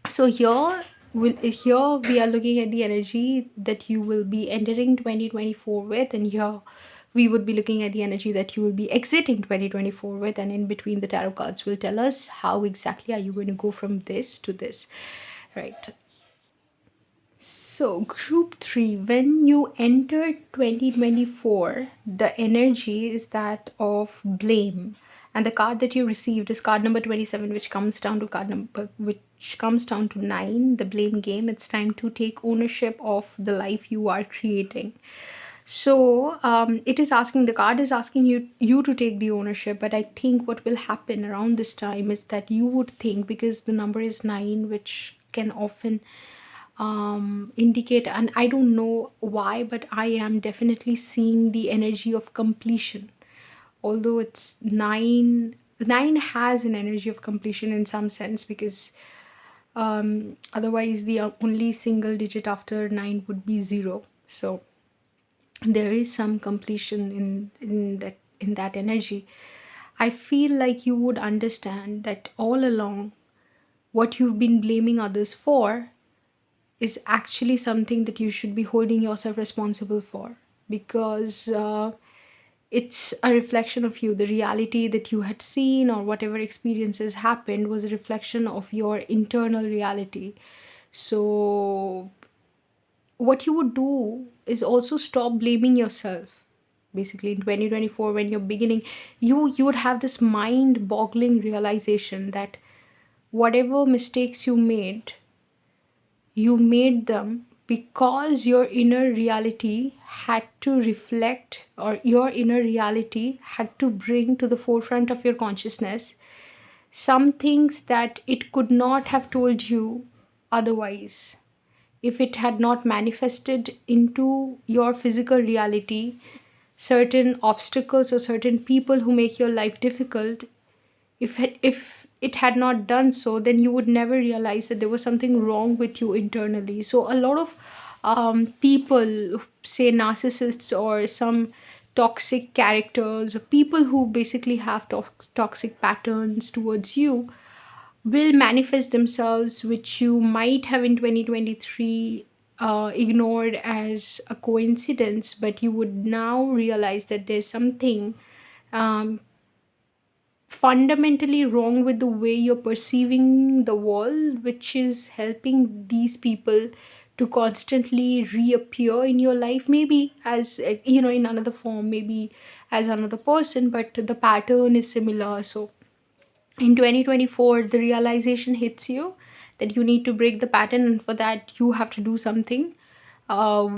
so here we are looking at the energy that you will be entering 2024 with, and here we would be looking at the energy that you will be exiting 2024 with, and in between the tarot cards will tell us how exactly are you going to go from this to this, right? So, group 3, when you enter 2024, the energy is that of blame. And the card that you received is card number 27, which comes down to which comes down to 9, the blame game. It's time to take ownership of the life you are creating. So the card is asking you to take the ownership. But I think what will happen around this time is that you would think, because the number is 9, which can often indicate, and I don't know why, but I am definitely seeing the energy of completion. Although it's 9 has an energy of completion in some sense, because otherwise the only single digit after 9 would be 0. So there is some completion in that energy. I feel like you would understand that all along what you've been blaming others for is actually something that you should be holding yourself responsible for, because it's a reflection of you. The reality that you had seen or whatever experiences happened was a reflection of your internal reality. So what you would do is also stop blaming yourself. Basically in 2024, when you're beginning, you would have this mind boggling realization that whatever mistakes you made, You made them because your inner reality had to reflect, or your inner reality had to bring to the forefront of your consciousness some things that it could not have told you otherwise. If it had not manifested into your physical reality, certain obstacles or certain people who make your life difficult, if it had not done so, then you would never realize that there was something wrong with you internally. So a lot of people, say narcissists or some toxic characters, or people who basically have toxic patterns towards you, will manifest themselves, which you might have in 2023 ignored as a coincidence, but you would now realize that there's something um, fundamentally wrong with the way you're perceiving the world, which is helping these people to constantly reappear in your life, maybe as in another form, maybe as another person, but the pattern is similar. So in 2024, the realization hits you that you need to break the pattern, and for that you have to do something,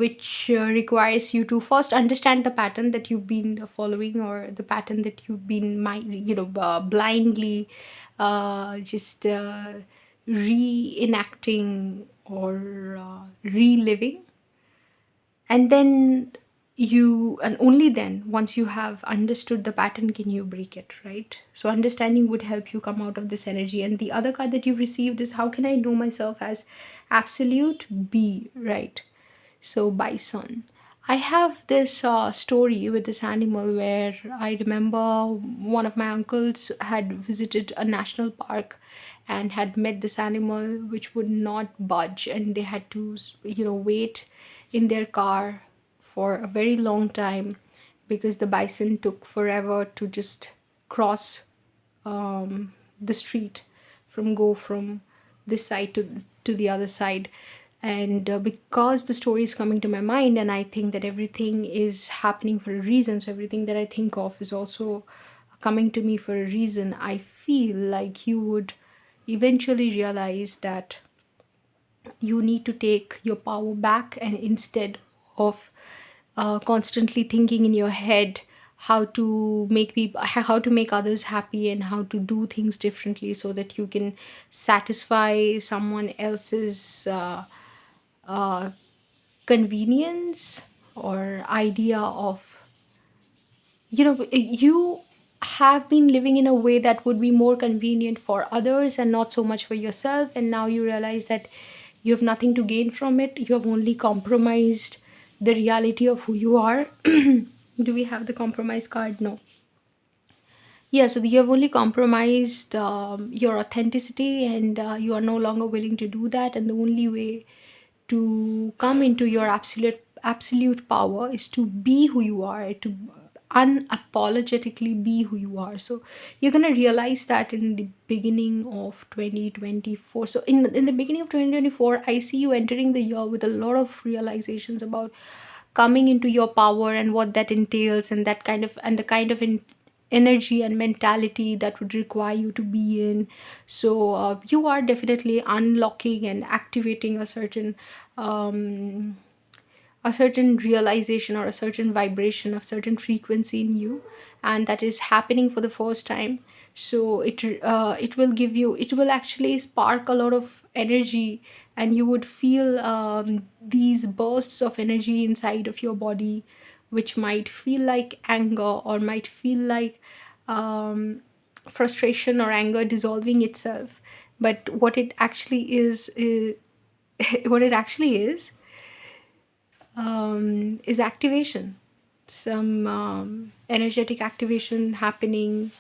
which requires you to first understand the pattern that you've been following, or the pattern that you've been blindly just reenacting or reliving. And then and only then, once you have understood the pattern, can you break it, right? So understanding would help you come out of this energy. And the other card that you've received is, how can I know myself as absolute B, right? So bison. I have this story with this animal where I remember one of my uncles had visited a national park and had met this animal which would not budge, and they had to wait in their car for a very long time because the bison took forever to just cross the street, from this side to the other side. And because the story is coming to my mind, and I think that everything is happening for a reason, so everything that I think of is also coming to me for a reason, I feel like you would eventually realize that you need to take your power back, and instead of constantly thinking in your head how to make others happy and how to do things differently so that you can satisfy someone else's uh, convenience or idea of, you have been living in a way that would be more convenient for others and not so much for yourself, and now you realize that you have nothing to gain from it. You have only compromised the reality of who you are. Do we have the compromise card? No. Yeah, so you have only compromised your authenticity, and you are no longer willing to do that. And the only way to come into your absolute power is to be who you are, to unapologetically be who you are. So you're gonna realize that in the beginning of 2024. So in the beginning of 2024, I see you entering the year with a lot of realizations about coming into your power and what that entails, and that kind of and the kind of energy and mentality that would require you to be in. So you are definitely unlocking and activating um, a certain realization or a certain vibration of certain frequency in you, and that is happening for the first time. So it will actually spark a lot of energy, and you would feel these bursts of energy inside of your body, which might feel like anger, or might feel like um, frustration or anger dissolving itself. But what it actually is what it actually is activation, some energetic activation happening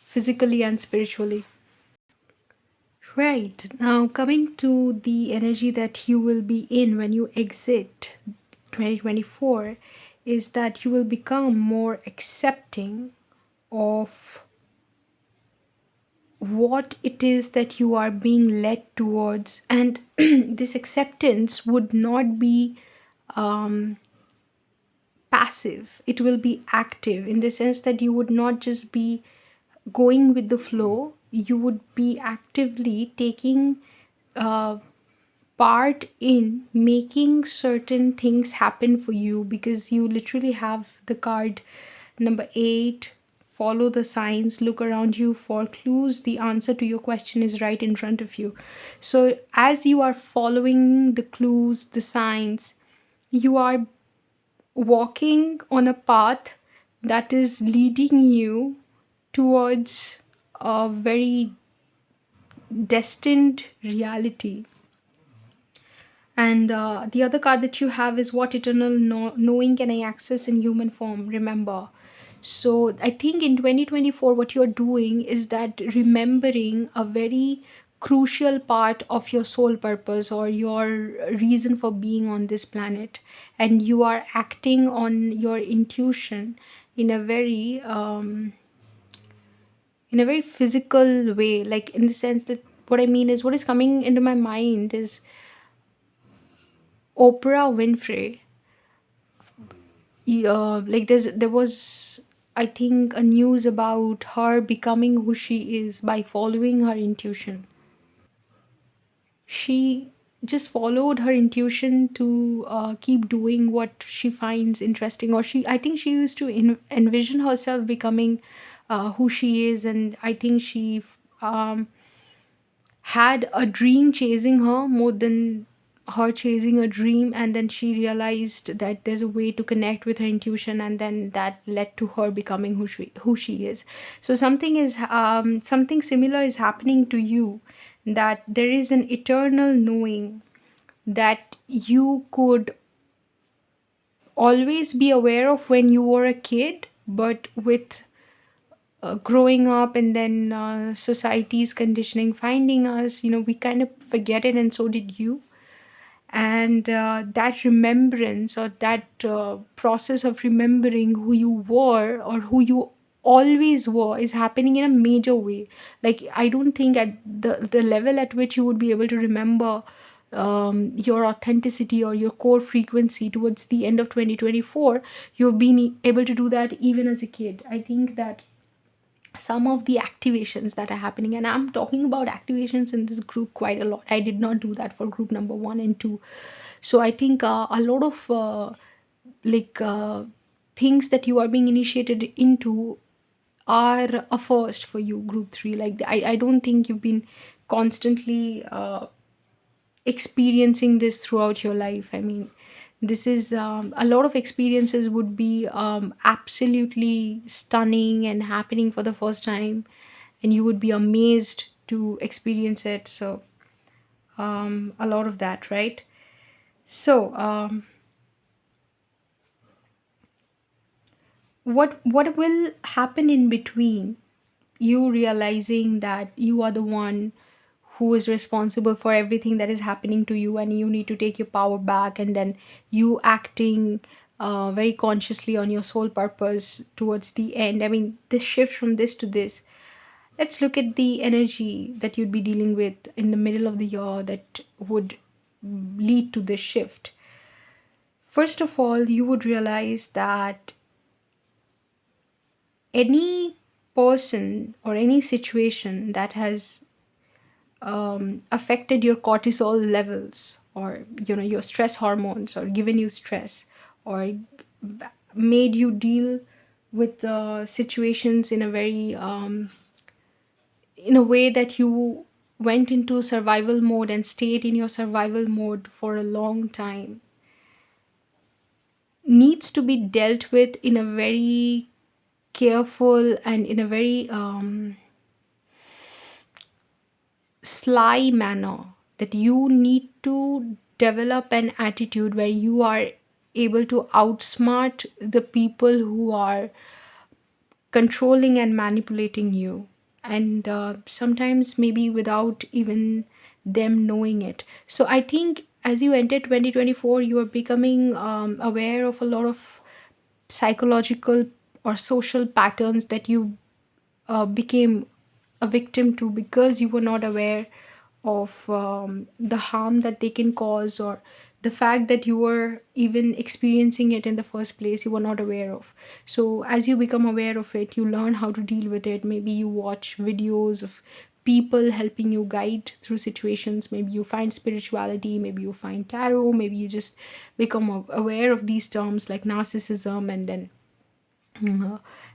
physically and spiritually. Right, now coming to the energy that you will be in when you exit 2024, is that you will become more accepting of what it is that you are being led towards, and this acceptance would not be um, passive, it will be active, in the sense that you would not just be going with the flow, you would be actively taking uh, part in making certain things happen for you, because you literally have the card number 8. Follow the signs, look around you for clues. The answer to your question is right in front of you. So as you are following the clues, the signs, you are walking on a path that is leading you towards a very destined reality. And the other card that you have is what eternal knowing can I access in human form? Remember. So I think in 2024, what you're doing is that remembering a very crucial part of your soul purpose or your reason for being on this planet, and you are acting on your intuition in a very physical way, like in the sense that what I mean is, what is coming into my mind is Oprah Winfrey. Like there was, I think, a news about her becoming who she is by following her intuition. She just followed her intuition to keep doing what she finds interesting, or she I think she used to envision herself becoming who she is. And I think she um, had a dream chasing her more than her chasing a dream, and then she realized that there's a way to connect with her intuition, and then that led to her becoming who she is. So something similar is happening to you, that there is an eternal knowing that you could always be aware of when you were a kid, but with growing up and then society's conditioning finding us, we kind of forget it, and so did you. And that remembrance, or that process of remembering who you were or who you always were, is happening in a major way. Like, I don't think at the level at which you would be able to remember your authenticity or your core frequency towards the end of 2024, you've been able to do that even as a kid. I think that some of the activations that are happening, and I'm talking about activations in this group quite a lot. I did not do that for group number 1 and 2. So I think a lot of like things that you are being initiated into are a first for you, group 3. Like, I don't think you've been constantly experiencing this throughout your life. I mean, this is a lot of experiences would be absolutely stunning and happening for the first time, and you would be amazed to experience it. So a lot of that, right? So what will happen in between you realizing that you are the one who is responsible for everything that is happening to you, and you need to take your power back, and then you acting very consciously on your soul purpose towards the end? I mean, this shift from this to this, let's look at the energy that you'd be dealing with in the middle of the year that would lead to this shift. First of all, you would realize that any person or any situation that has affected your cortisol levels, or your stress hormones, or given you stress, or made you deal with situations in a very in a way that you went into survival mode and stayed in your survival mode for a long time, needs to be dealt with in a very careful and in a very sly manner. That you need to develop an attitude where you are able to outsmart the people who are controlling and manipulating you, and sometimes maybe without even them knowing it. So I think as you enter 2024, you are becoming aware of a lot of psychological or social patterns that you became a victim to, because you were not aware of the harm that they can cause, or the fact that you were even experiencing it in the first place, you were not aware of. So as you become aware of it, you learn how to deal with it. Maybe you watch videos of people helping you guide through situations. Maybe you find spirituality, maybe you find tarot, maybe you just become aware of these terms like narcissism, and then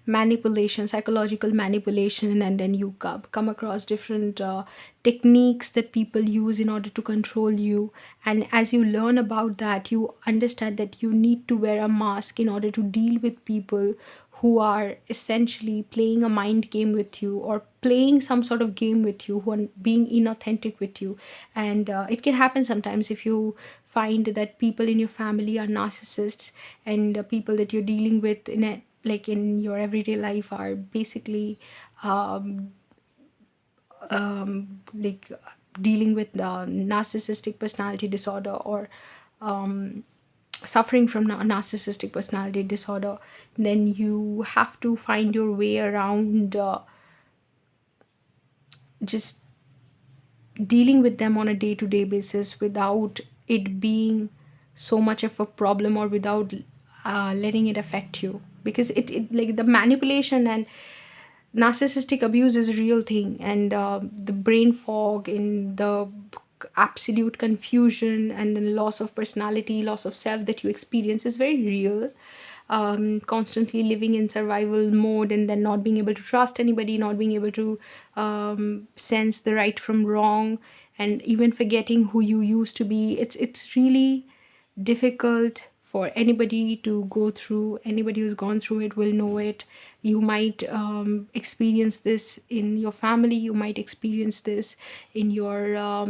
manipulation, psychological manipulation, and then you come across different techniques that people use in order to control you. And as you learn about that, you understand that you need to wear a mask in order to deal with people who are essentially playing a mind game with you, or playing some sort of game with you, who are being inauthentic with you. And it can happen sometimes if you find that people in your family are narcissists, and people that you're dealing with in a like in your everyday life are basically um, like dealing with the narcissistic personality disorder, or um, suffering from narcissistic personality disorder. Then you have to find your way around just dealing with them on a day to day basis without it being so much of a problem, or without letting it affect you. Because it like the manipulation and narcissistic abuse is a real thing, and the brain fog, in the absolute confusion and the loss of personality, loss of self that you experience is very real. Constantly living in survival mode, and then not being able to trust anybody, not being able to sense the right from wrong, and even forgetting who you used to be. It's really difficult for anybody to go through. Anybody who's gone through it will know it. You might experience this in your family, you might experience this in your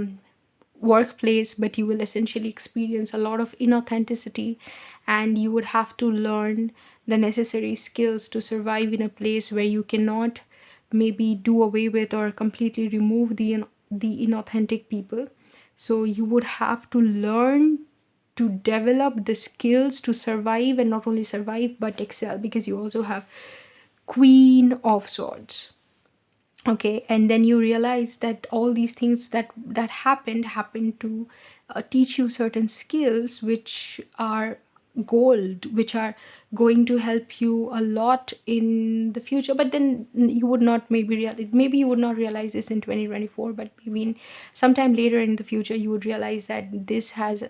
workplace, but you will essentially experience a lot of inauthenticity, and you would have to learn the necessary skills to survive in a place where you cannot maybe do away with or completely remove the inauthentic people. So you would have to learn to develop the skills to survive, and not only survive but excel, because you also have Queen of Swords. Okay, and then you realize that all these things that happened to teach you certain skills which are gold, which are going to help you a lot in the future. But then you would not maybe you would not realize this in 2024, but maybe in sometime later in the future you would realize that this has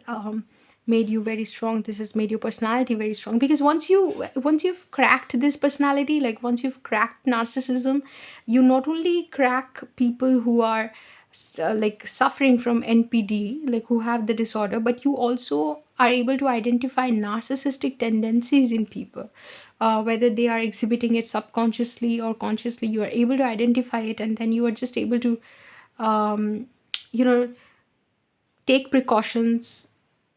made you very strong, this has made your personality very strong. Because once you've cracked this personality, like once you've cracked narcissism, you not only crack people who are like suffering from NPD, like who have the disorder, but you also are able to identify narcissistic tendencies in people. Whether they are exhibiting it subconsciously or consciously, you are able to identify it, and then you are just able to um, you know take precautions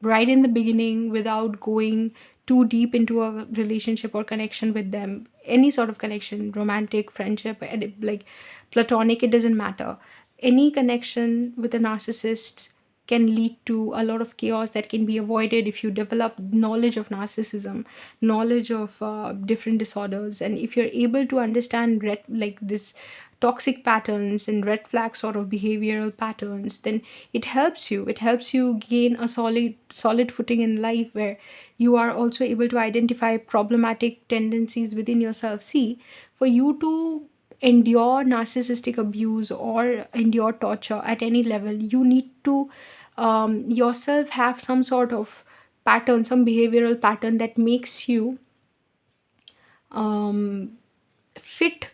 right in the beginning without going too deep into a relationship or connection with them. Any sort of connection, romantic, friendship, like platonic, it doesn't matter. Any connection with a narcissist can lead to a lot of chaos that can be avoided if you develop knowledge of narcissism, knowledge of different disorders. And if you're able to understand like this toxic patterns and red flag sort of behavioral patterns, then it helps you gain a solid footing in life, where you are also able to identify problematic tendencies within yourself. See, for you to endure narcissistic abuse or endure torture at any level, you need to yourself have some sort of pattern, some behavioral pattern that makes you um, fit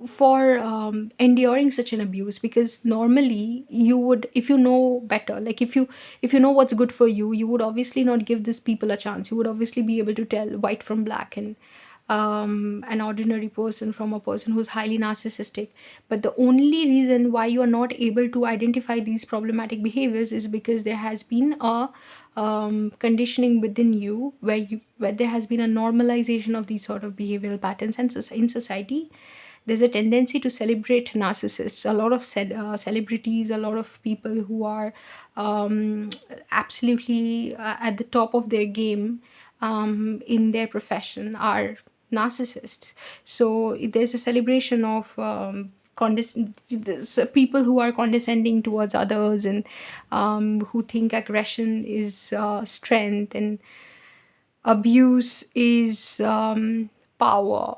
for enduring such an abuse. Because normally you would, if you know better, like if you know what's good for you, you would obviously not give these people a chance. You would obviously be able to tell white from black, and an ordinary person from a person who's highly narcissistic. But the only reason why you are not able to identify these problematic behaviors is because there has been a conditioning within you, where there has been a normalization of these sort of behavioral patterns. And so in society, there's a tendency to celebrate narcissists. A lot of celebrities, a lot of people who are absolutely at the top of their game in their profession are narcissists. So there's a celebration of people who are condescending towards others, and who think aggression is strength, and abuse is power.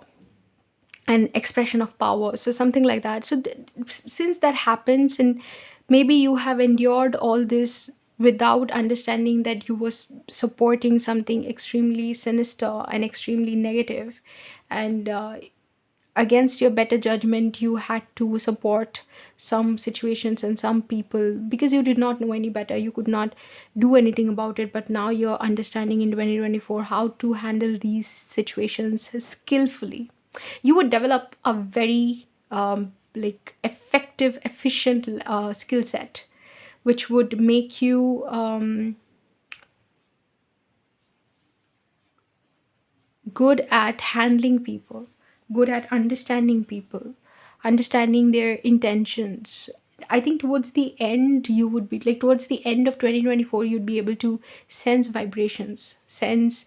an expression of power, so something like that. So since that happens, and maybe you have endured all this without understanding that you was supporting something extremely sinister and extremely negative, and against your better judgment you had to support some situations and some people because you did not know any better, you could not do anything about it. But now you're understanding in 2024 how to handle these situations skillfully. You would develop a very like effective, efficient skill set, which would make you good at handling people, good at understanding people, understanding their intentions. I think towards the end, you would be like, towards the end of 2024, you'd be able to sense vibrations, sense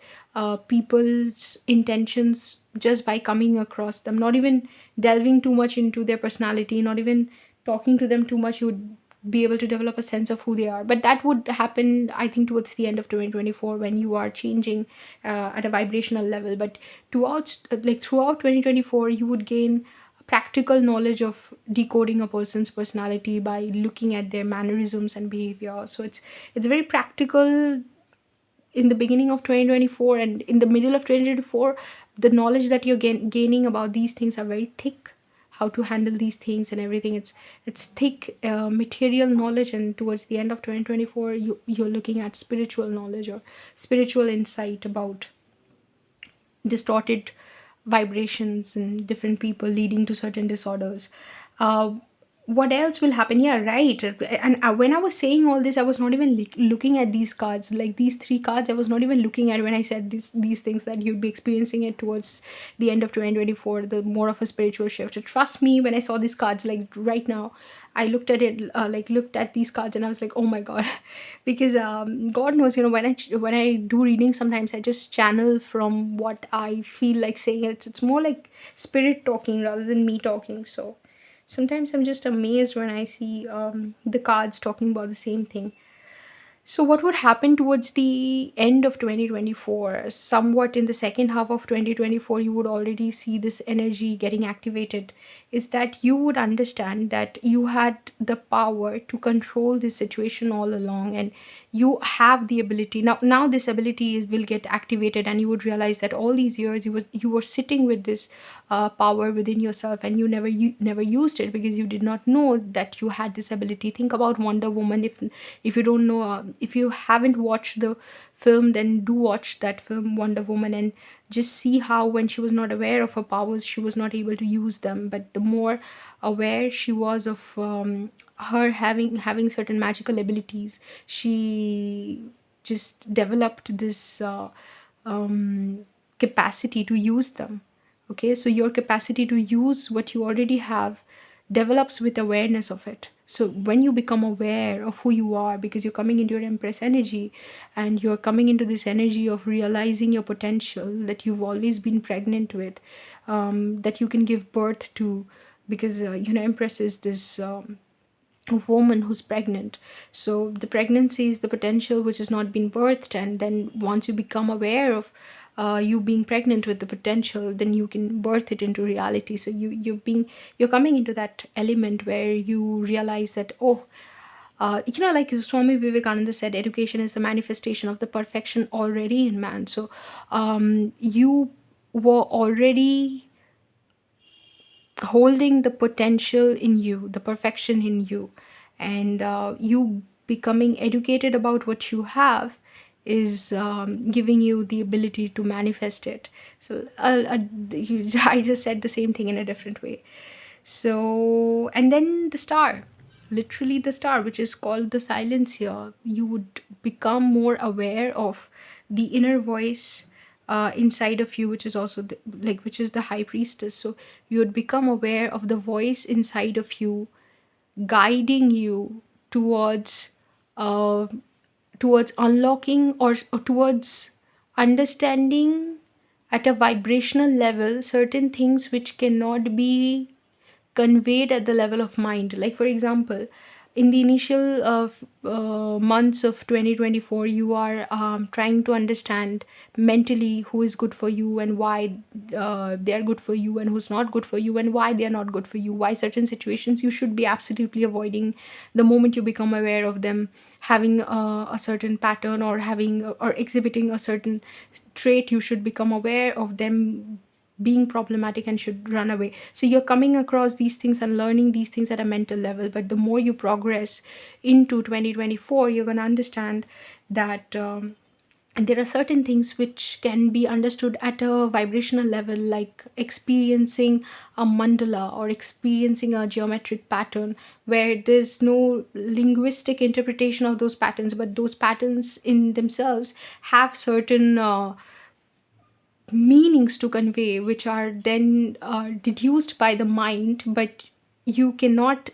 people's intentions just by coming across them, not even delving too much into their personality, not even talking to them too much. You would be able to develop a sense of who they are. But that would happen, I think, towards the end of 2024 when you are changing at a vibrational level. But throughout 2024, you would gain practical knowledge of decoding a person's personality by looking at their mannerisms and behavior. So it's very practical in the beginning of 2024, and in the middle of 2024 the knowledge that you're gaining about these things are very thick, how to handle these things and everything. It's thick material knowledge. And towards the end of 2024, you're looking at spiritual knowledge or spiritual insight about distorted vibrations in different people leading to certain disorders. Uh, what else will happen? Yeah, right. And when I was saying all this, I was not even looking at these cards, like these three cards. I was not even looking at when I said these things that you'd be experiencing it towards the end of 2024, the more of a spiritual shift. Trust me, when I saw these cards, like right now, I looked at it, looked at these cards, and I was like, oh my god, because God knows, when I do reading, sometimes I just channel from what I feel like saying. It's more like spirit talking rather than me talking. So sometimes I'm just amazed when I see the cards talking about the same thing. So, what would happen towards the end of 2024? Somewhat in the second half of 2024, you would already see this energy getting activated. Is that you would understand that you had the power to control this situation all along, and you have the ability now. Now, this ability will get activated, and you would realize that all these years you were sitting with this power within yourself, and you never used it because you did not know that you had this ability. Think about Wonder Woman. If you don't know, if you haven't watched the film, then do watch that film Wonder Woman, and just see how when she was not aware of her powers, she was not able to use them. But the more aware she was of her having certain magical abilities, she just developed this capacity to use them. Okay, so your capacity to use what you already have develops with awareness of it. So when you become aware of who you are, because you're coming into your Empress energy, and you're coming into this energy of realizing your potential that you've always been pregnant with, that you can give birth to, because Empress is this woman who's pregnant. So the pregnancy is the potential which has not been birthed, and then once you become aware of you being pregnant with the potential, then you can birth it into reality. So you're coming into that element where you realize that, oh, like Swami Vivekananda said, education is the manifestation of the perfection already in man. So you were already holding the potential in you, the perfection in you, and you becoming educated about what you have is giving you the ability to manifest it. So I just said the same thing in a different way. So, and then the star, literally the star, which is called the silence here, you would become more aware of the inner voice inside of you, which is also which is the high priestess. So you would become aware of the voice inside of you guiding you towards uh, towards unlocking, or towards understanding at a vibrational level certain things which cannot be conveyed at the level of mind. Like, for example, in the initial months of 2024, you are trying to understand mentally who is good for you and why they are good for you, and who's not good for you and why they are not good for you, why certain situations you should be absolutely avoiding. The moment you become aware of them having a certain pattern, or having or exhibiting a certain trait, you should become aware of them being problematic and should run away. So you're coming across these things and learning these things at a mental level, but the more you progress into 2024, you're going to understand that there are certain things which can be understood at a vibrational level, like experiencing a mandala or experiencing a geometric pattern, where there's no linguistic interpretation of those patterns, but those patterns in themselves have certain meanings to convey, which are then deduced by the mind, but you cannot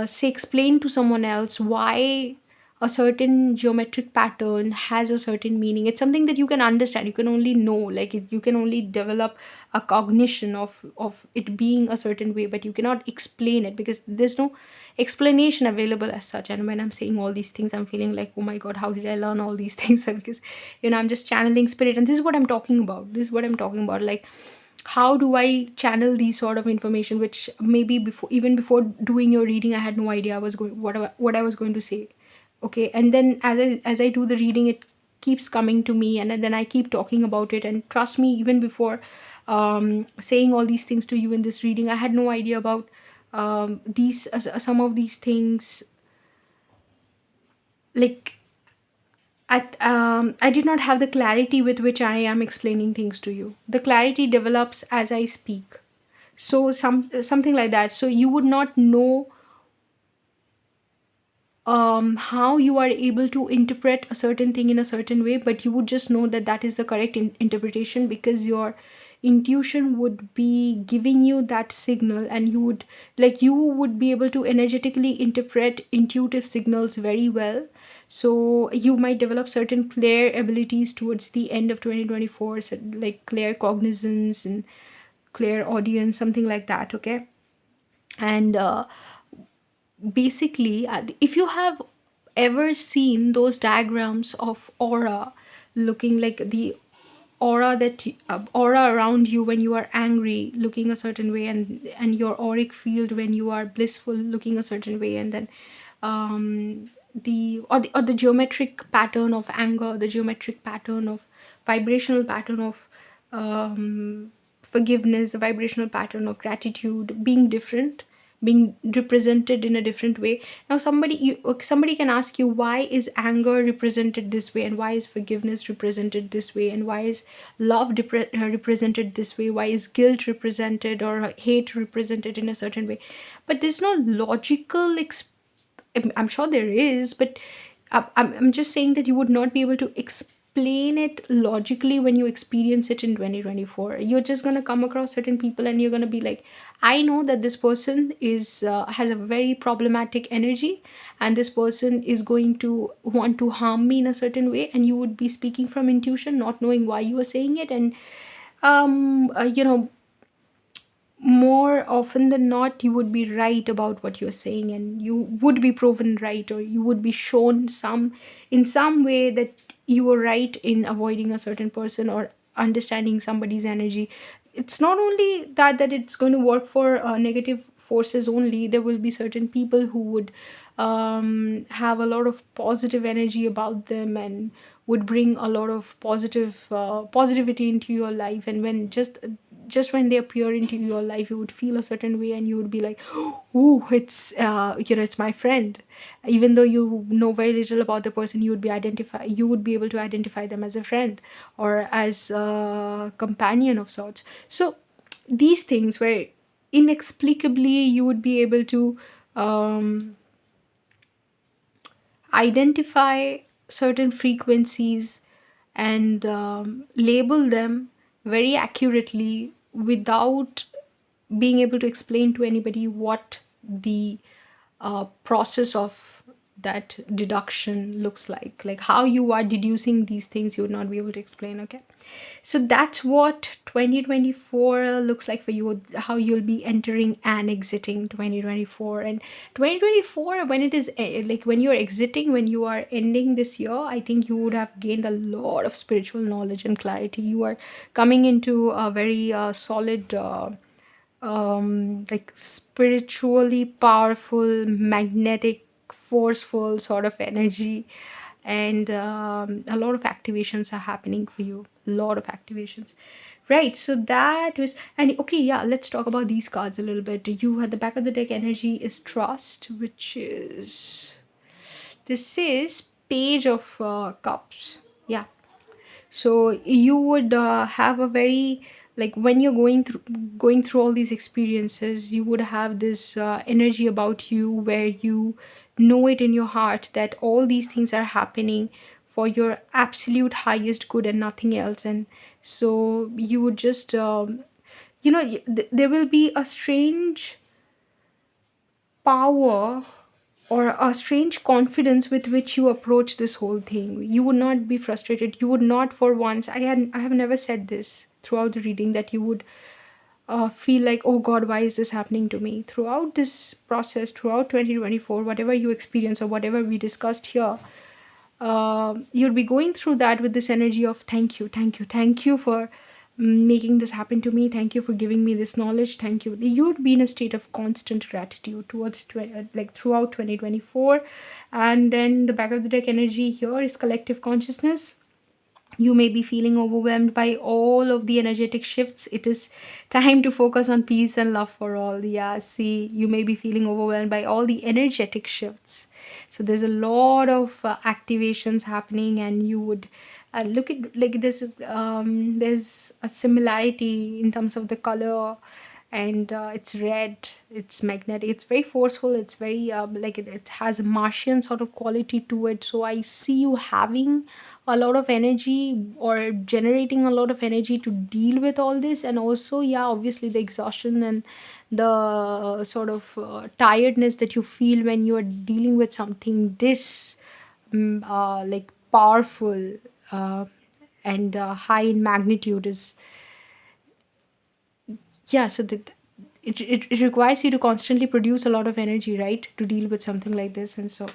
say explain to someone else why a certain geometric pattern has a certain meaning. It's something that you can understand, you can only know, like you can only develop a cognition of it being a certain way, but you cannot explain it because there's no explanation available as such. And when I'm saying all these things, I'm feeling like, oh my god, how did I learn all these things? Because I'm just channeling spirit, and this is what I'm talking about. Like, how do I channel these sort of information, which maybe before, even before doing your reading, I had no idea I was going what I was going to say. Okay, and then as I do the reading, it keeps coming to me, and then I keep talking about it. And trust me, even before saying all these things to you in this reading, I had no idea about these some of these things. Like, I did not have the clarity with which I am explaining things to you. The clarity develops as I speak. So something like that. So you would not know how you are able to interpret a certain thing in a certain way, but you would just know that that is the correct interpretation, because your intuition would be giving you that signal, and you would be able to energetically interpret intuitive signals very well. So you might develop certain clear abilities towards the end of 2024, so like clear cognizance and clear audience, something like that. Okay. And basically, if you have ever seen those diagrams of aura, looking like the aura around you when you are angry, looking a certain way, and your auric field when you are blissful, looking a certain way, and then the geometric pattern of anger, the geometric pattern of vibrational pattern of forgiveness, the vibrational pattern of gratitude being different, being represented in a different way. Now somebody can ask you, why is anger represented this way, and why is forgiveness represented this way, and why is love represented this way, why is guilt represented or hate represented in a certain way? But there's no logical I'm sure there is, but I'm just saying that you would not be able to explain it logically when you experience it in 2024. You're just going to come across certain people, and you're going to be like, I know that this person has a very problematic energy, and this person is going to want to harm me in a certain way, and you would be speaking from intuition, not knowing why you were saying it. And more often than not, you would be right about what you're saying, and you would be proven right, or you would be shown in some way that you were right in avoiding a certain person or understanding somebody's energy. It's not only that it's going to work for negative forces only. There will be certain people who would have a lot of positive energy about them, and would bring a lot of positivity into your life. And when just when they appear into your life, you would feel a certain way, and you would be like, oh, it's my friend. Even though you know very little about the person, you would be able to identify them as a friend, or as a companion of sorts. So these things where inexplicably you would be able to um, identify certain frequencies and label them very accurately, without being able to explain to anybody what the process of that deduction looks like how you are deducing these things, you would not be able to explain. Okay. So that's what 2024 looks like for you, how you'll be entering and exiting 2024. And 2024, when it is like when you're exiting, when you are ending this year, I think you would have gained a lot of spiritual knowledge and clarity. You are coming into a very solid like spiritually powerful, magnetic, forceful sort of energy. And a lot of activations are happening for you, a lot of activations. Right, so that was, and okay, yeah, let's talk about these cards a little bit. You at the back of the deck energy is trust, which is, this is page of cups. Yeah, so you would have a very, like when you're going through all these experiences, you would have this energy about you where you know it in your heart that all these things are happening for your absolute highest good and nothing else. And so you would just there will be a strange power or a strange confidence with which you approach this whole thing. You would not be frustrated. You would not for once. I have never said this throughout the reading that you would feel like, oh God, why is this happening to me? Throughout this process, throughout 2024, whatever you experience or whatever we discussed here, you'll be going through that with this energy of thank you, thank you, thank you for making this happen to me. Thank you for giving me this knowledge. Thank you. You'd be in a state of constant gratitude towards like throughout 2024. And then the back of the deck energy here is collective consciousness. You may be feeling overwhelmed by all of the energetic shifts. It is time to focus on peace and love for all. Yeah, see, you may be feeling overwhelmed by all the energetic shifts. So there's a lot of activations happening, and you would look at like this. There's a similarity in terms of the color, and it's red, it's magnetic, it's very forceful, it's very like it has a Martian sort of quality to it. So I see you having a lot of energy or generating a lot of energy to deal with all this. And also, yeah, obviously the exhaustion and the sort of tiredness that you feel when you are dealing with something this like powerful and high in magnitude is, yeah, so that it requires you to constantly produce a lot of energy, right, to deal with something like this. And so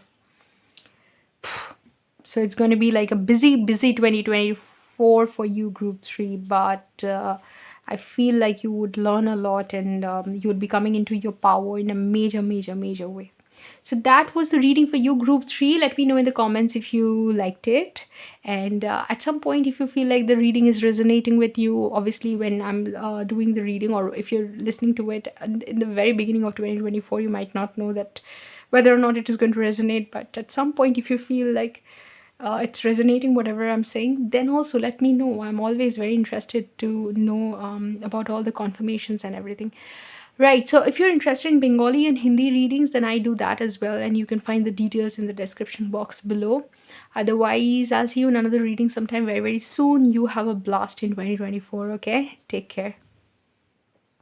it's going to be like a busy 2024 for you, group 3. But I feel like you would learn a lot, and you would be coming into your power in a major way. So that was the reading for you, group 3. Let me know in the comments if you liked it. And at some point, if you feel like the reading is resonating with you, obviously when I'm doing the reading, or if you're listening to it in the very beginning of 2024, you might not know that whether or not it is going to resonate. But at some point, if you feel like it's resonating whatever I'm saying, then also let me know. I'm always very interested to know about all the confirmations and everything. Right, so if you're interested in Bengali and Hindi readings, then I do that as well, and you can find the details in the description box below. Otherwise, I'll see you in another reading sometime very soon. You have a blast in 2024, okay? Take care.